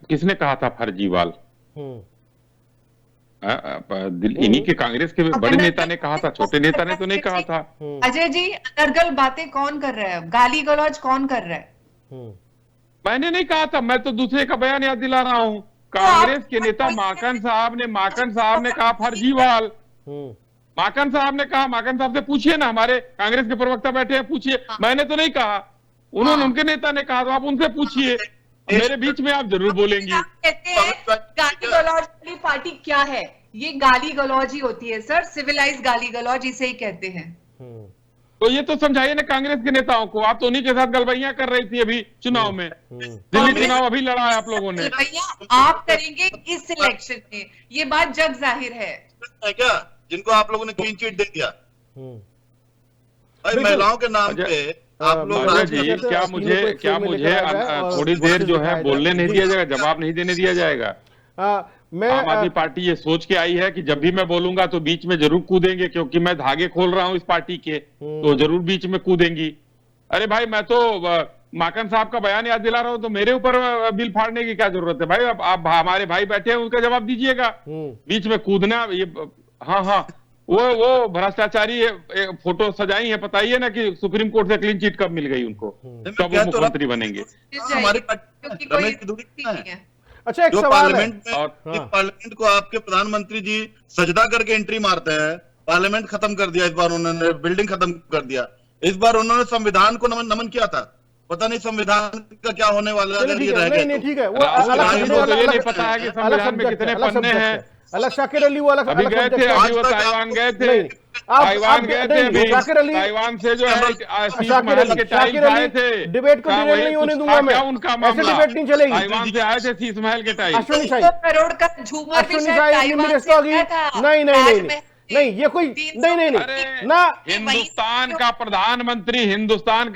किसने कहा था फर्जीवाल? इन्हीं के कांग्रेस के बड़े नेता ने कहा था, छोटे नेता ने तो नहीं कहा था। अजय जी, अनर्गल बातें कौन कर रहा है, गाली गलौज कौन कर रहा है? मैंने नहीं कहा था, मैं तो दूसरे का बयान याद दिला रहा हूँ। कांग्रेस के नेता माकन साहब ने कहा फर्जीवाल। माकन साहब ने कहा, माकन साहब से पूछिए ना, हमारे कांग्रेस के प्रवक्ता बैठे हैं, पूछिए। मैंने तो नहीं कहा, उन्होंने, उनके नेता ने कहा, तो आप उनसे पूछिए। मेरे बीच में आप जरूर बोलेंगी। कहते हैं गाली गलौज वाली पार्टी क्या है? ये गाली गलौज ही होती है सर, सिविलाइज गाली गलौज इसे ही कहते हैं। तो ये तो समझाइए ना कांग्रेस के नेताओं को। आप तो उन्हीं के साथ गलबैयां कर रही थी अभी चुनाव में। दिल्ली चुनाव अभी लड़ा है आप लोगों ने। गलबैयां आप करेंगे इस इलेक्शन में, ये बात जग जाहिर है। क्या जिनको आप लोगों ने क्लीन चिट दे दिया भाई महिलाओं के नाम पे आप लोग? अजय जी, क्या मुझे थोड़ी देर जो है बोलने नहीं दिया जाएगा, जवाब नहीं देने दिया जाएगा? आम आदमी पार्टी ये सोच के आई है कि जब भी मैं बोलूंगा तो बीच में जरूर कूदेंगे, क्योंकि मैं धागे खोल रहा हूं इस पार्टी के, तो जरूर बीच में कूदेंगी। अरे भाई, मैं तो माकन साहब का बयान याद दिला रहा हूं, तो मेरे ऊपर बिल फाड़ने की क्या जरूरत है भाई? आप हमारे भाई बैठे हैं, उनका जवाब दीजिएगा। बीच में कूदना ये, हाँ, वो भ्रष्टाचारी फोटो सजाई है, बताइए ना कि सुप्रीम कोर्ट से क्लीन चिट कब मिल गई उनको, कब वो मुख्यमंत्री बनेंगे? हमारी रमेश की दूरी कितना है? अच्छा, एक जो सवाल है। पार्लियामेंट को आपके प्रधानमंत्री जी सजदा करके एंट्री मारते हैं। पार्लियामेंट खत्म कर दिया इस बार उन्होंने, बिल्डिंग खत्म कर दिया। इस बार उन्होंने संविधान को नमन किया था। पता नहीं संविधान का क्या होने वाला है। नहीं, ठीक है, वो ये नहीं पता है कि संविधान में कितने पन्ने हैं। अलग शाकिर अली वो अलग अभी गए थे, अभी वो ताइवान गए थे, ताइवान गए थे अभी, ताइवान से जो है शीश महल के टाइल्स आए थे। डिबेट को डिटेल नहीं होने दूंगा मैं, उनका ऐसे डिबेट नहीं चलेगी। ताइवान से आए थे शीश महल के टाइल्स। अश्विनी शाही, करोड़ का झूमर भी शायद ताइवान से आया था। नहीं, ये कोई नहीं ना। हिंदुस्तान का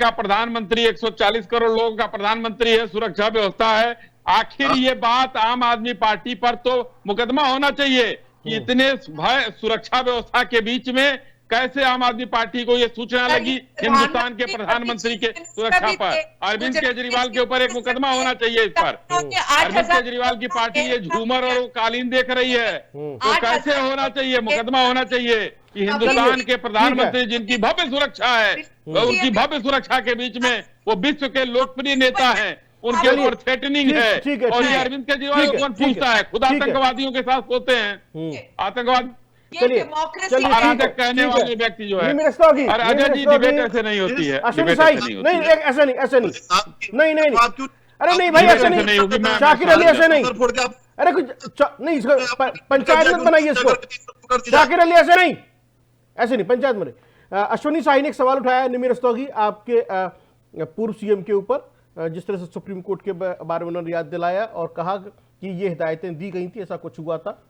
प्रधानमंत्री 140 करोड़ लोगों का प्रधानमंत्री है, सुरक्षा व्यवस्था है। आखिर ये बात आम आदमी पार्टी पर तो मुकदमा होना चाहिए कि इतने भय सुरक्षा व्यवस्था के बीच में कैसे आम आदमी पार्टी को ये सूचना लगी हिंदुस्तान के प्रधानमंत्री के सुरक्षा पर। अरविंद केजरीवाल के ऊपर एक मुकदमा होना चाहिए इस पर। अरविंद केजरीवाल की पार्टी ये झूमर और कालीन देख रही है, तो कैसे होना चाहिए? मुकदमा होना चाहिए कि हिंदुस्तान के प्रधानमंत्री जिनकी भव्य सुरक्षा है, उनकी भव्य सुरक्षा के बीच में वो विश्व के लोकप्रिय नेता है, उनके ऊपर थ्रेटनिंग है। और ये अरविंद केजरीवाल को कौन पूछता है? खुद आतंकवादियों के साथ सोते हैं, आतंकवाद चलिए अराजक कहने वाले व्यक्ति जो है। और अजय जी, डिबेट ऐसे नहीं होती है, डिबेट ऐसे नहीं होती है। अरे नहीं भाई, ऐसे नहीं होगी। शाकिर अली ऐसे नहीं, अरे कुछ नहीं, पंचायत मत बनाइए इसको। शाकिर अली ऐसे नहीं, पंचायत में नहीं। अश्विनी शाही ने एक सवाल उठाया निमिर रस्तोगी आपके पूर्व सीएम के ऊपर, जिस तरह से सुप्रीम कोर्ट के बारे में उन्होंने याद दिलाया और कहा कि ये हिदायतें दी गई थी, ऐसा कुछ हुआ था,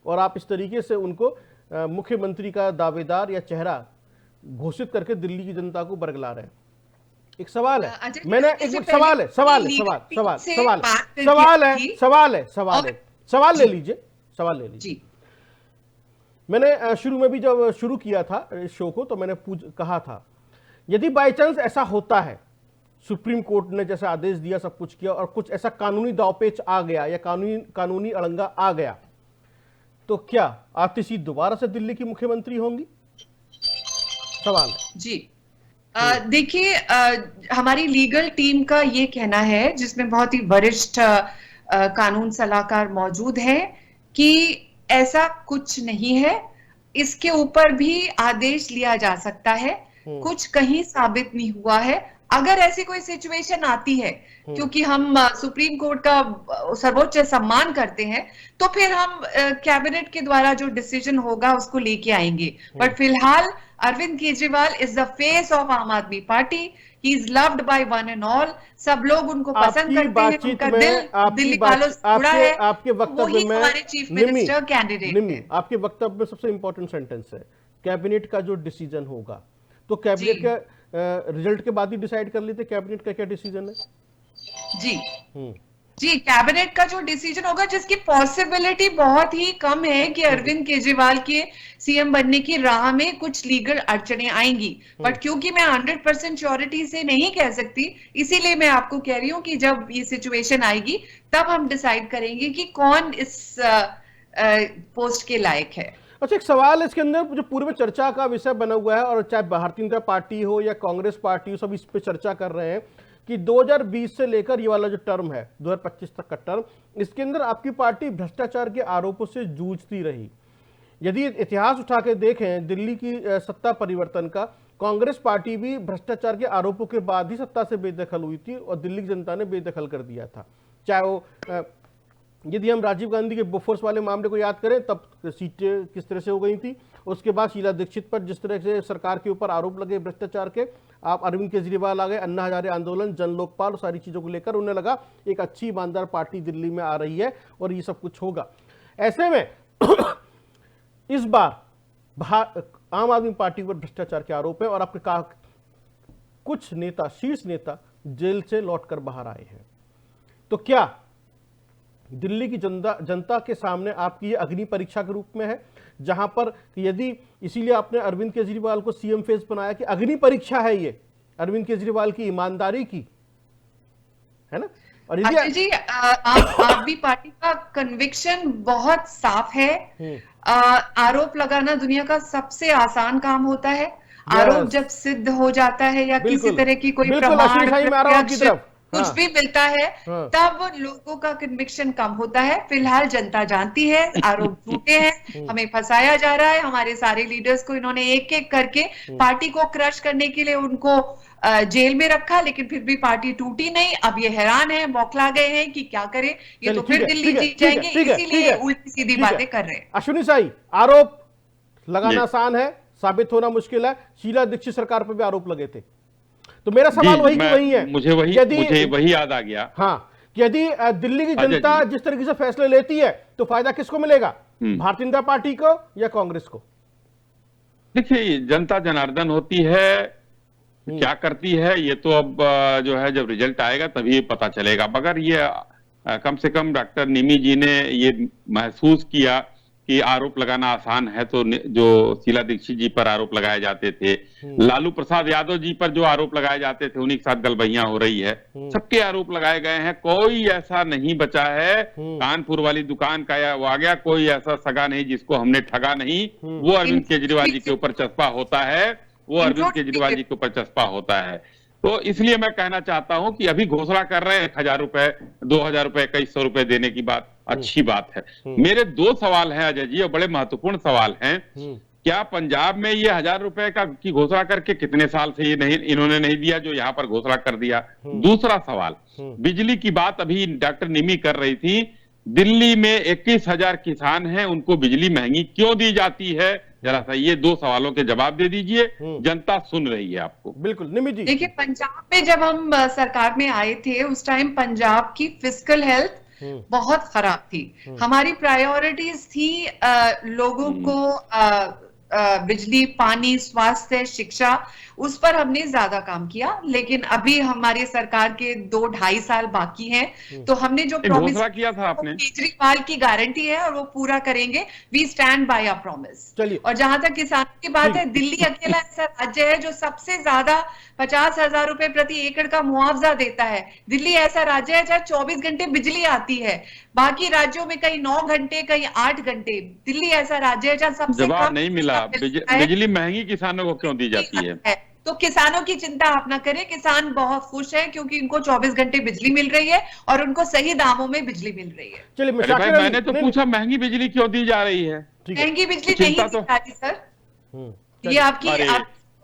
और आप इस तरीके से उनको मुख्यमंत्री का दावेदार या चेहरा घोषित करके दिल्ली की जनता को बरगला रहे हैं। एक सवाल है, मैंने एक सवाल ले लीजिए। मैंने शुरू में भी जब शुरू किया था इस शो को, तो मैंने कहा था, यदि बाई चांस ऐसा होता है, सुप्रीम कोर्ट ने जैसा आदेश दिया, सब कुछ किया, और कुछ ऐसा कानूनी दावपेच आ गया या कानूनी अड़ंगा आ गया, तो क्या आतिशी दोबारा से दिल्ली की मुख्यमंत्री होंगी? सवाल जी। देखिए, हमारी लीगल टीम का ये कहना है, जिसमें बहुत ही वरिष्ठ कानून सलाहकार मौजूद है, कि ऐसा कुछ नहीं है। इसके ऊपर भी आदेश लिया जा सकता है, कुछ कहीं साबित नहीं हुआ है। अगर ऐसी कोई सिचुएशन आती है, क्योंकि हम सुप्रीम कोर्ट का सर्वोच्च सम्मान करते हैं, तो फिर हम कैबिनेट के द्वारा जो डिसीजन होगा उसको लेके आएंगे। बट फिलहाल Arvind Kejriwal is the face of Aam Aadmi Party. He is loved by one and all. सब लोग उनको पसंद करते हैं, उनका दिल दिल्ली वालों से जुड़ा है। आपके वक्तव्य में हमारे चीफ मिनिस्टर कैंडिडेट है। आपके वक्तव्य में सबसे इंपॉर्टेंट सेंटेंस है, कैबिनेट का जो डिसीजन होगा, तो कैबिनेट का रिजल्ट के बाद ही डिसाइड कर लेते कैबिनेट का क्या डिसीजन है? जी हम्म, जी, कैबिनेट का जो डिसीजन होगा, जिसकी पॉसिबिलिटी बहुत ही कम है कि अरविंद केजरीवाल के सीएम बनने की राह में कुछ लीगल अड़चने आएंगी, बट क्योंकि मैं 100% श्योरिटी से नहीं कह सकती, इसीलिए मैं आपको कह रही हूँ कि जब ये सिचुएशन आएगी तब हम डिसाइड करेंगे कि कौन इस पोस्ट के लायक है। अच्छा, एक सवाल है इसके अंदर जो पूर्व में चर्चा का विषय बना हुआ है, और चाहे भारतीय जनता पार्टी हो या कांग्रेस पार्टी हो, सब इस पे चर्चा कर रहे हैं कि 2020 से लेकर ये वाला जो टर्म है 2025 तक का टर्म, इसके अंदर आपकी पार्टी भ्रष्टाचार के आरोपों से जूझती रही। यदि इतिहास उठा के देखें दिल्ली की सत्ता परिवर्तन का, कांग्रेस पार्टी भी भ्रष्टाचार के आरोपों के बाद ही सत्ता से बेदखल हुई थी और दिल्ली की जनता ने बेदखल कर दिया था। चाहे वो यदि हम राजीव गांधी के बोफोर्स वाले मामले को याद करें, तब सीटें किस तरह से हो गई थी, उसके बाद शीला दीक्षित पर जिस तरह से सरकार के ऊपर आरोप लगे भ्रष्टाचार के, आप अरविंद केजरीवाल आ गए, अन्ना हजारे आंदोलन, जन लोकपाल, सारी चीज़ों को लेकर उन्हें लगा एक अच्छी ईमानदार पार्टी दिल्ली में आ रही है और ये सब कुछ होगा। ऐसे में इस बार आम आदमी पार्टी पर भ्रष्टाचार के आरोप है और आपने कहा कुछ नेता, शीर्ष नेता जेल से लौटकर बाहर आए हैं, तो क्या दिल्ली की जनता के सामने आपकी ये अग्नि परीक्षा के रूप में है, जहां पर यदि, इसीलिए आपने अरविंद केजरीवाल को सीएम फेस बनाया कि अग्नि परीक्षा है ये अरविंद केजरीवाल की ईमानदारी की, है ना? और अक्षय जी, आम आदमी पार्टी का कन्विक्शन बहुत साफ है। आरोप लगाना दुनिया का सबसे आसान काम होता है। आरोप जब सिद्ध हो जाता है या किसी तरह की कोई प्रमाण कुछ भी मिलता है, तब लोगों का कन्विक्शन कम होता है। फिलहाल जनता जानती है आरोप झूठे हैं, हमें फंसाया जा रहा है। हमारे सारे लीडर्स को इन्होंने एक एक करके पार्टी को क्रश करने के लिए उनको जेल में रखा, लेकिन फिर भी पार्टी टूटी नहीं। अब ये हैरान है, बौखला गए हैं कि क्या करें, ये तो फिर दिल्ली जीत जाएंगे, इसीलिए उल्टी सीधी बातें कर रहे हैं। अश्विनी साई, आरोप लगाना आसान है, साबित होना मुश्किल है। शीला दीक्षित सरकार पर भी आरोप लगे थे, तो मेरा सवाल वही है, मुझे वही याद आ गया। हाँ, यदि दिल्ली की जनता जिस तरीके से फैसले लेती है तो फायदा किसको मिलेगा, भारतीय जनता पार्टी को या कांग्रेस को? देखिए, जनता जनार्दन होती है, क्या करती है ये तो अब जो है जब रिजल्ट आएगा तभी पता चलेगा। मगर ये कम से कम डॉक्टर निमी जी ने ये महसूस किया कि आरोप लगाना आसान है, तो जो शीला दीक्षित जी पर आरोप लगाए जाते थे, लालू प्रसाद यादव जी पर जो आरोप लगाए जाते थे, उन्हीं के साथ गलबहियां हो रही है, सबके आरोप लगाए गए हैं। कोई ऐसा नहीं बचा है, कानपुर वाली दुकान का या वो आ गया, कोई ऐसा सगा नहीं जिसको हमने ठगा नहीं। वो अरविंद केजरीवाल जी के ऊपर चस्पा होता है, वो अरविंद केजरीवाल जी के ऊपर चस्पा होता है। तो इसलिए मैं कहना चाहता हूं कि अभी घोषणा कर रहे हैं 1000 रुपए, 2000 रुपए, 2100 रुपए देने की बात अच्छी बात है। मेरे 2 सवाल हैं अजय जी, और बड़े महत्वपूर्ण सवाल हैं। क्या पंजाब में ये 1000 रुपए का की घोषणा करके कितने साल से ये इन्होंने नहीं दिया जो यहाँ पर घोषणा कर दिया? दूसरा सवाल, बिजली की बात अभी डॉक्टर निमी कर रही थी। दिल्ली में 21,000 किसान हैं, उनको बिजली महंगी क्यों दी जाती है? जरा सा ये 2 सवालों के जवाब दे दीजिए, जनता सुन रही है आपको। बिल्कुल निमी जी। देखिए, पंजाब में जब हम सरकार में आए थे उस टाइम पंजाब की फिस्कल हेल्थ बहुत खराब थी। हमारी प्रायोरिटीज थी लोगों को बिजली, पानी, स्वास्थ्य, शिक्षा, उस पर हमने ज्यादा काम किया। लेकिन अभी हमारी सरकार के 2-2.5 साल बाकी हैं, तो हमने जो प्रॉमिस किया था आपने, केजरीवाल की गारंटी है और वो पूरा करेंगे। We stand by our promise. और जहां तक किसानों की बात है, दिल्ली अकेला ऐसा राज्य है जो सबसे ज्यादा 50,000 रुपए प्रति एकड़ का मुआवजा देता है। दिल्ली ऐसा राज्य है जहाँ 24 घंटे बिजली आती है, बाकी राज्यों में कहीं 9 घंटे, कहीं 8 घंटे। दिल्ली ऐसा राज्य है जहाँ सबसे जवाब नहीं मिला। बिजली महंगी किसानों को क्यों दी जाती है? तो किसानों की चिंता आप ना करें, किसान बहुत खुश है क्योंकि इनको 24 घंटे बिजली मिल रही है और उनको सही दामों में बिजली मिल रही है। चलिए, मैंने तो पूछा महंगी बिजली क्यों दी जा रही है? महंगी बिजली नहीं दी जा रही सर, ये आपकी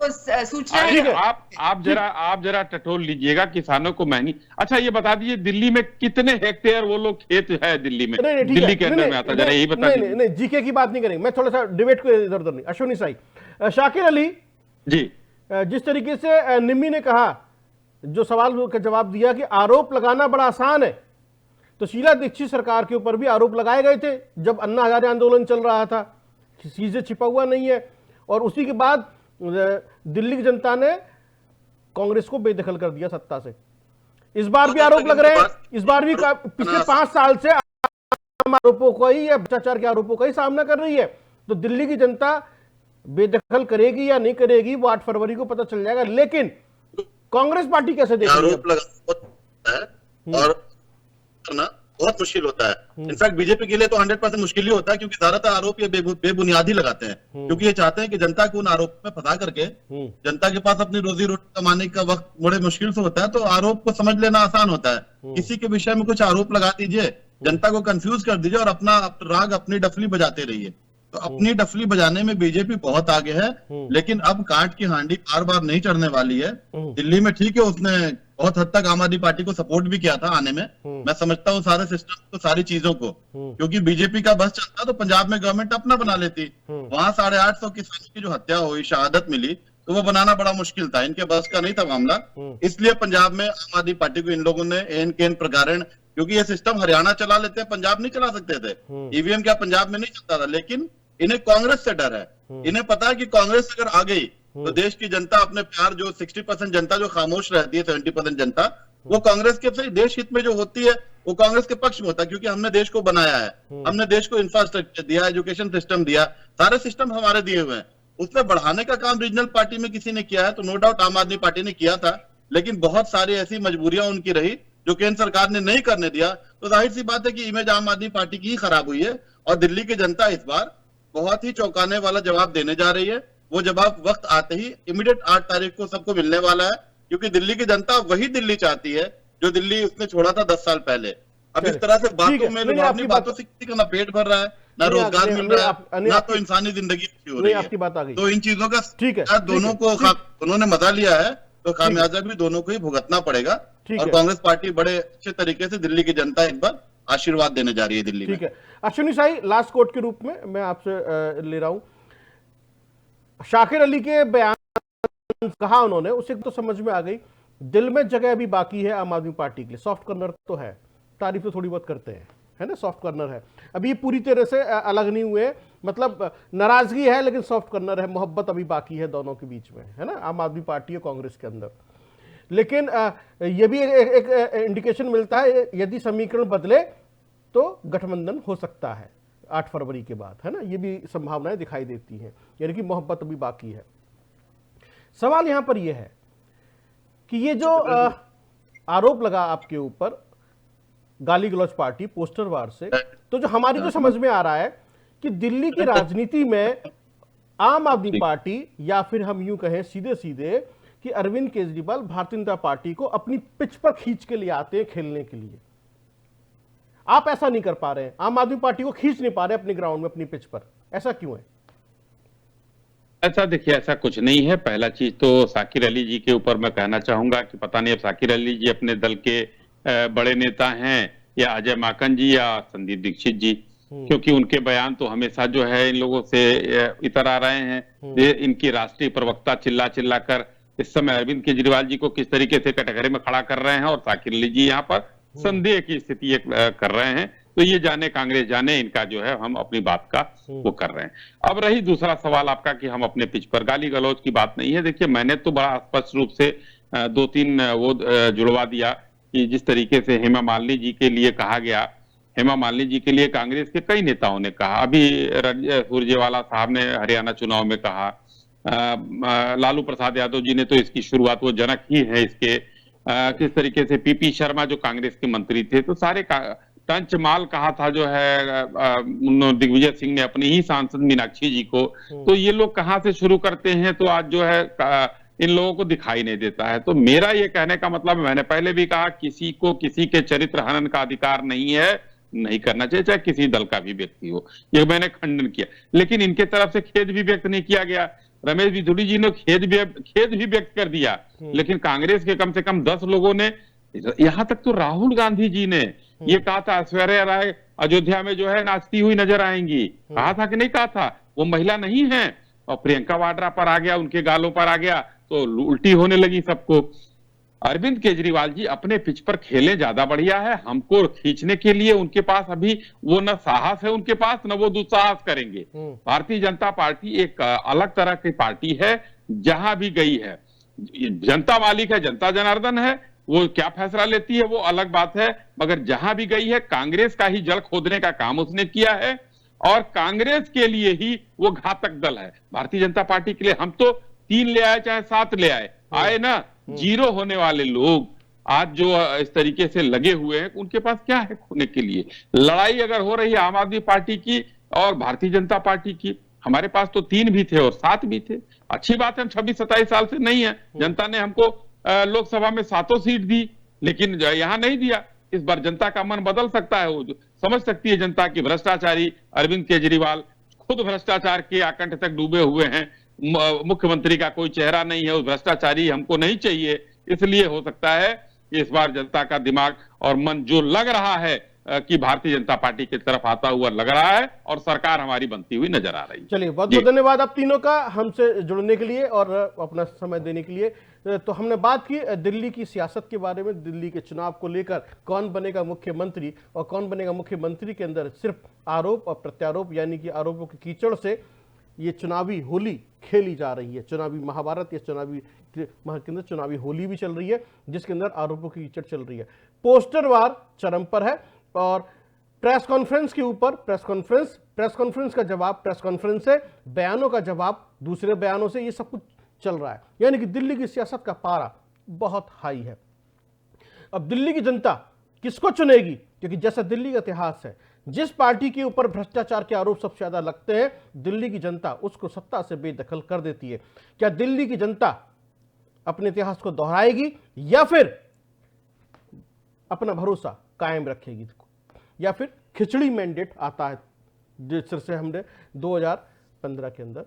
सूचना है। आप जरा टटोल लीजिएगा किसानों को महंगी। अच्छा, ये बता दीजिए दिल्ली में कितने हेक्टेयर वो लोग खेत है दिल्ली में? दिल्ली के अंदर में आता, जरा यही बता दीजिए। नहीं, जीके की बात नहीं करेंगे, मैं थोड़ा सा डिबेट को इधर उधर नहीं। अश्विनी साई, शाकिर अली जी, जिस तरीके से निमी ने कहा, जो सवाल का जवाब दिया कि आरोप लगाना बड़ा आसान है, तो शीला दीक्षित सरकार के ऊपर भी आरोप लगाए गए थे जब अन्ना हजारे आंदोलन चल रहा था, किसी से छिपा हुआ नहीं है। और उसी के बाद दिल्ली की जनता ने कांग्रेस को बेदखल कर दिया सत्ता से। इस बार भी आरोप लग रहे हैं, इस बार भी पिछले 5 साल से आरोपों का ही या भ्रष्टाचार के आरोपों का ही सामना कर रही है। तो दिल्ली की जनता बेदखल करेगी या नहीं करेगी वो 8 फरवरी को पता चल जाएगा। लेकिन कांग्रेस पार्टी कैसे देख रही है? आरोप लगा है और करना बहुत मुश्किल होता है। इनफैक्ट बीजेपी के लिए तो 100% मुश्किल ही होता है, क्योंकि ज्यादातर आरोप ये बेबुनियादी लगाते हैं, क्योंकि ये चाहते हैं कि जनता को उन आरोप में फंसा करके जनता के पास अपनी रोजी रोटी कमाने का वक्त बड़े मुश्किल से होता है, तो आरोप को समझ लेना आसान होता है। किसी के विषय में कुछ आरोप लगा दीजिए, जनता को कंफ्यूज कर दीजिए और अपना राग अपनी डफली बजाते रहिए। तो अपनी डफली बजाने में बीजेपी बहुत आगे है, लेकिन अब काट की हांडी बार बार नहीं चढ़ने वाली है। दिल्ली में ठीक है, उसने बहुत हद तक आम आदमी पार्टी को सपोर्ट भी किया था आने में। मैं समझता हूँ सारे सिस्टम को, सारी चीजों को, क्योंकि बीजेपी का बस चलता तो पंजाब में गवर्नमेंट अपना बना लेती। वहां 850 किसानों की जो हत्या हुई, शहादत मिली, तो वो बनाना बड़ा मुश्किल था, इनके बस का नहीं था मामला। इसलिए पंजाब में आम आदमी पार्टी को इन लोगों ने एन केन प्रकारण, क्योंकि ये सिस्टम हरियाणा चला लेते हैं, पंजाब नहीं चला सकते थे। ईवीएम क्या पंजाब में नहीं चलता था, लेकिन इन्हें कांग्रेस से डर है। इन्हें पता है कि कांग्रेस अगर आ गई तो देश की जनता अपने प्यार, जो 60% जनता जो खामोश रहती है, 70% जनता, वो कांग्रेस के से देश हित में जो होती है वो कांग्रेस के पक्ष में होता है, क्योंकि हमने देश को बनाया है, हमने देश को इंफ्रास्ट्रक्चर दिया, एजुकेशन सिस्टम दिया, सारे सिस्टम हमारे दिए हुए हैं। उसमें बढ़ाने का काम रीजनल पार्टी में किसी ने किया है तो नो डाउट आम आदमी पार्टी ने किया था, लेकिन बहुत सारी ऐसी मजबूरियां उनकी रही जो केंद्र सरकार ने नहीं करने दिया। तो जाहिर सी बात है कि इमेज आम आदमी पार्टी की ही खराब हुई है, और दिल्ली की जनता इस बार बहुत ही चौंकाने वाला जवाब देने जा रही है। वो जवाब वक्त आते ही इमीडिएट 8 तारीख को सबको मिलने वाला है, क्योंकि दिल्ली की जनता वही दिल्ली चाहती है जो दिल्ली उसने छोड़ा था 10 साल पहले। अब इस तरह से बातों में, लुभावनी बातों से किसी का ना पेट भर रहा है, ना रोजगार मिल रहा है, ना तो इंसानी जिंदगी अच्छी हो रही है। आपकी बात आ गई। तो इन चीजों का दोनों को, उन्होंने मजा लिया है तो खामियाजा भी दोनों को ही भुगतना पड़ेगा। और कांग्रेस पार्टी बड़े अच्छे तरीके से दिल्ली की जनता एक बार आशीर्वाद देने जा रही है दिल्ली में। ठीक है अश्विनी साई, लास्ट कोट के रूप में मैं आपसे ले रहा हूं, शाकिर अली के बयान कहा उन्होंने, उसे तो समझ में आ गई, दिल में जगह अभी बाकी है आम आदमी पार्टी के लिए। सॉफ्ट कॉर्नर तो है, तारीफ तो थोड़ी बहुत करते हैं, है ना, सॉफ्ट कॉर्नर है, अभी पूरी तरह से अलग नहीं हुए, मतलब नाराजगी है लेकिन सॉफ्ट कॉर्नर है, मोहब्बत अभी बाकी है दोनों के बीच में, है ना, आम आदमी पार्टी और कांग्रेस के अंदर। लेकिन ये भी एक इंडिकेशन मिलता है, यदि समीकरण बदले तो गठबंधन हो सकता है 8 फरवरी के बाद, है ना, ये भी संभावनाएं दिखाई देती हैं, यानी कि मोहब्बत अभी बाकी है। सवाल यहां पर यह है कि ये जो आरोप लगा आपके ऊपर गाली गलौज पार्टी पोस्टर वार से, तो जो हमारी जो समझ में आ रहा है कि दिल्ली की राजनीति में आम आदमी पार्टी, या फिर हम यूं कहें सीधे सीधे कि अरविंद केजरीवाल भारतीय जनता पार्टी को अपनी पिच पर खींच के लिए आते हैं खेलने के लिए। आप ऐसा नहीं कर पा रहे हैं, आम आदमी पार्टी को खींच नहीं पा रहे अपनी ग्राउंड में, अपनी पिच पर, ऐसा क्यों है? ऐसा देखिए, ऐसा कुछ नहीं है। पहला चीज तो शाकिर अली जी के ऊपर मैं कहना चाहूंगा कि पता नहीं अब शाकिर अली जी अपने दल के बड़े नेता हैं या अजय माकन जी या संदीप दीक्षित जी, क्योंकि उनके बयान तो हमेशा जो है इन लोगों से इतर आ रहे हैं। इनकी राष्ट्रीय प्रवक्ता चिल्ला चिल्ला कर इस समय अरविंद केजरीवाल जी को किस तरीके से कटघरे में खड़ा कर रहे हैं, और शाकिर अली जी यहाँ पर संदेह की स्थिति कर रहे हैं। तो ये जाने कांग्रेस जाने, इनका जो है हम अपनी बात का वो कर रहे हैं। अब रही दूसरा सवाल आपका कि हम अपने पिच पर, गाली गलौज की बात नहीं है। देखिए, मैंने तो बड़ा स्पष्ट रूप से 2-3 वो जुड़वा दिया कि जिस तरीके से हेमा मालिनी जी के लिए कहा गया, हेमा मालिनी जी के लिए कांग्रेस के कई नेताओं ने कहा, अभी सुरजेवाला साहब ने हरियाणा चुनाव में कहा, लालू प्रसाद यादव जी ने तो इसकी शुरुआत, वो जनक ही है इसके, किस तरीके से पीपी शर्मा जो कांग्रेस के मंत्री थे, तो सारे टंचमाल कहा था जो है दिग्विजय सिंह ने अपनी ही सांसद मीनाक्षी जी को। तो ये लोग कहां से शुरू करते हैं, तो आज जो है इन लोगों को दिखाई नहीं देता है। तो मेरा ये कहने का मतलब, मैंने पहले भी कहा, किसी को किसी के चरित्र हनन का अधिकार नहीं है, नहीं करना चाहिए, चाहे किसी दल का भी व्यक्ति हो, ये मैंने खंडन किया। लेकिन इनके तरफ से खेद भी व्यक्त नहीं किया गया। रमेश बिधूड़ी जी ने खेद भी व्यक्त कर दिया, लेकिन कांग्रेस के कम से कम 10 लोगों ने, यहां तक तो राहुल गांधी जी ने ये कहा था ऐश्वर्या राय अयोध्या में जो है नाचती हुई नजर आएंगी, कहा था कि नहीं कहा था? वो महिला नहीं है, और प्रियंका वाड्रा पर आ गया, उनके गालों पर आ गया, तो उल्टी होने लगी सबको। अरविंद केजरीवाल जी अपने पिच पर खेले, ज्यादा बढ़िया है। हमको खींचने के लिए उनके पास अभी वो न साहस है उनके पास, न वो दुस्साहस करेंगे। भारतीय जनता पार्टी एक अलग तरह की पार्टी है, जहां भी गई है जनता मालिक है, जनता जनार्दन है, वो क्या फैसला लेती है वो अलग बात है। मगर जहां भी गई है कांग्रेस का ही जड़ खोदने का काम उसने किया है और कांग्रेस के लिए ही वो घातक दल है। भारतीय जनता पार्टी के लिए हम तो 3 ले आए चाहे 7 ले आए ना, 0 होने वाले लोग आज जो इस तरीके से लगे हुए हैं उनके पास क्या है खोने के लिए। लड़ाई अगर हो रही है आम आदमी पार्टी की और भारतीय जनता पार्टी की, हमारे पास तो 3 भी थे और 7 भी थे। अच्छी बात है, हम 26-27 साल से नहीं है, जनता ने हमको लोकसभा में 7 सीट दी, लेकिन यहां नहीं दिया। इस बार जनता का मन बदल सकता है, वो समझ सकती है जनता की भ्रष्टाचारी अरविंद केजरीवाल खुद भ्रष्टाचार के आकंठ तक डूबे हुए हैं, मुख्यमंत्री का कोई चेहरा नहीं है, उस भ्रष्टाचारी हमको नहीं चाहिए। इसलिए हो सकता है कि इस बार जनता का दिमाग और मन जो लग रहा है कि भारतीय जनता पार्टी की तरफ आता हुआ लग रहा है और सरकार हमारी बनती हुई नजर आ रही है। चलिए, बहुत बहुत धन्यवाद आप तीनों का हमसे जुड़ने के लिए और अपना समय देने के लिए। तो हमने बात की दिल्ली की सियासत के बारे में, दिल्ली के चुनाव को लेकर कौन बनेगा मुख्यमंत्री और कौन बनेगा मुख्यमंत्री के अंदर सिर्फ आरोप और प्रत्यारोप यानी कि आरोपों के कीचड़ से ये चुनावी होली खेली जा रही है। चुनावी महाभारत या चुनावी के अंदर चुनावी होली भी चल रही है जिसके अंदर आरोपों की कीचड़ चल रही है। पोस्टर वार चरम पर है और प्रेस कॉन्फ्रेंस के ऊपर प्रेस कॉन्फ्रेंस का जवाब प्रेस कॉन्फ्रेंस से, बयानों का जवाब दूसरे बयानों से, ये सब कुछ चल रहा है। यानी कि दिल्ली की सियासत का पारा बहुत हाई है। अब दिल्ली की जनता किसको चुनेगी? क्योंकि जैसा दिल्ली का इतिहास है, जिस पार्टी के ऊपर भ्रष्टाचार के आरोप सबसे ज्यादा लगते हैं, दिल्ली की जनता उसको सत्ता से बेदखल कर देती है। क्या दिल्ली की जनता अपने इतिहास को दोहराएगी या फिर अपना भरोसा कायम रखेगी, या फिर खिचड़ी मैंडेट आता है जिससे हमने 2015 के अंदर,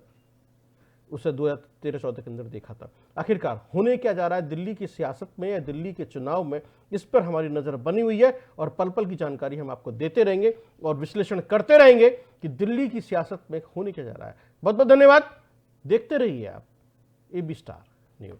उसे 2013-14 के अंदर देखा था। आखिरकार होने क्या जा रहा है दिल्ली की सियासत में या दिल्ली के चुनाव में, इस पर हमारी नजर बनी हुई है और पल पल की जानकारी हम आपको देते रहेंगे और विश्लेषण करते रहेंगे कि दिल्ली की सियासत में होने क्या जा रहा है। बहुत बहुत धन्यवाद। देखते रहिए आप AB स्टार न्यूज।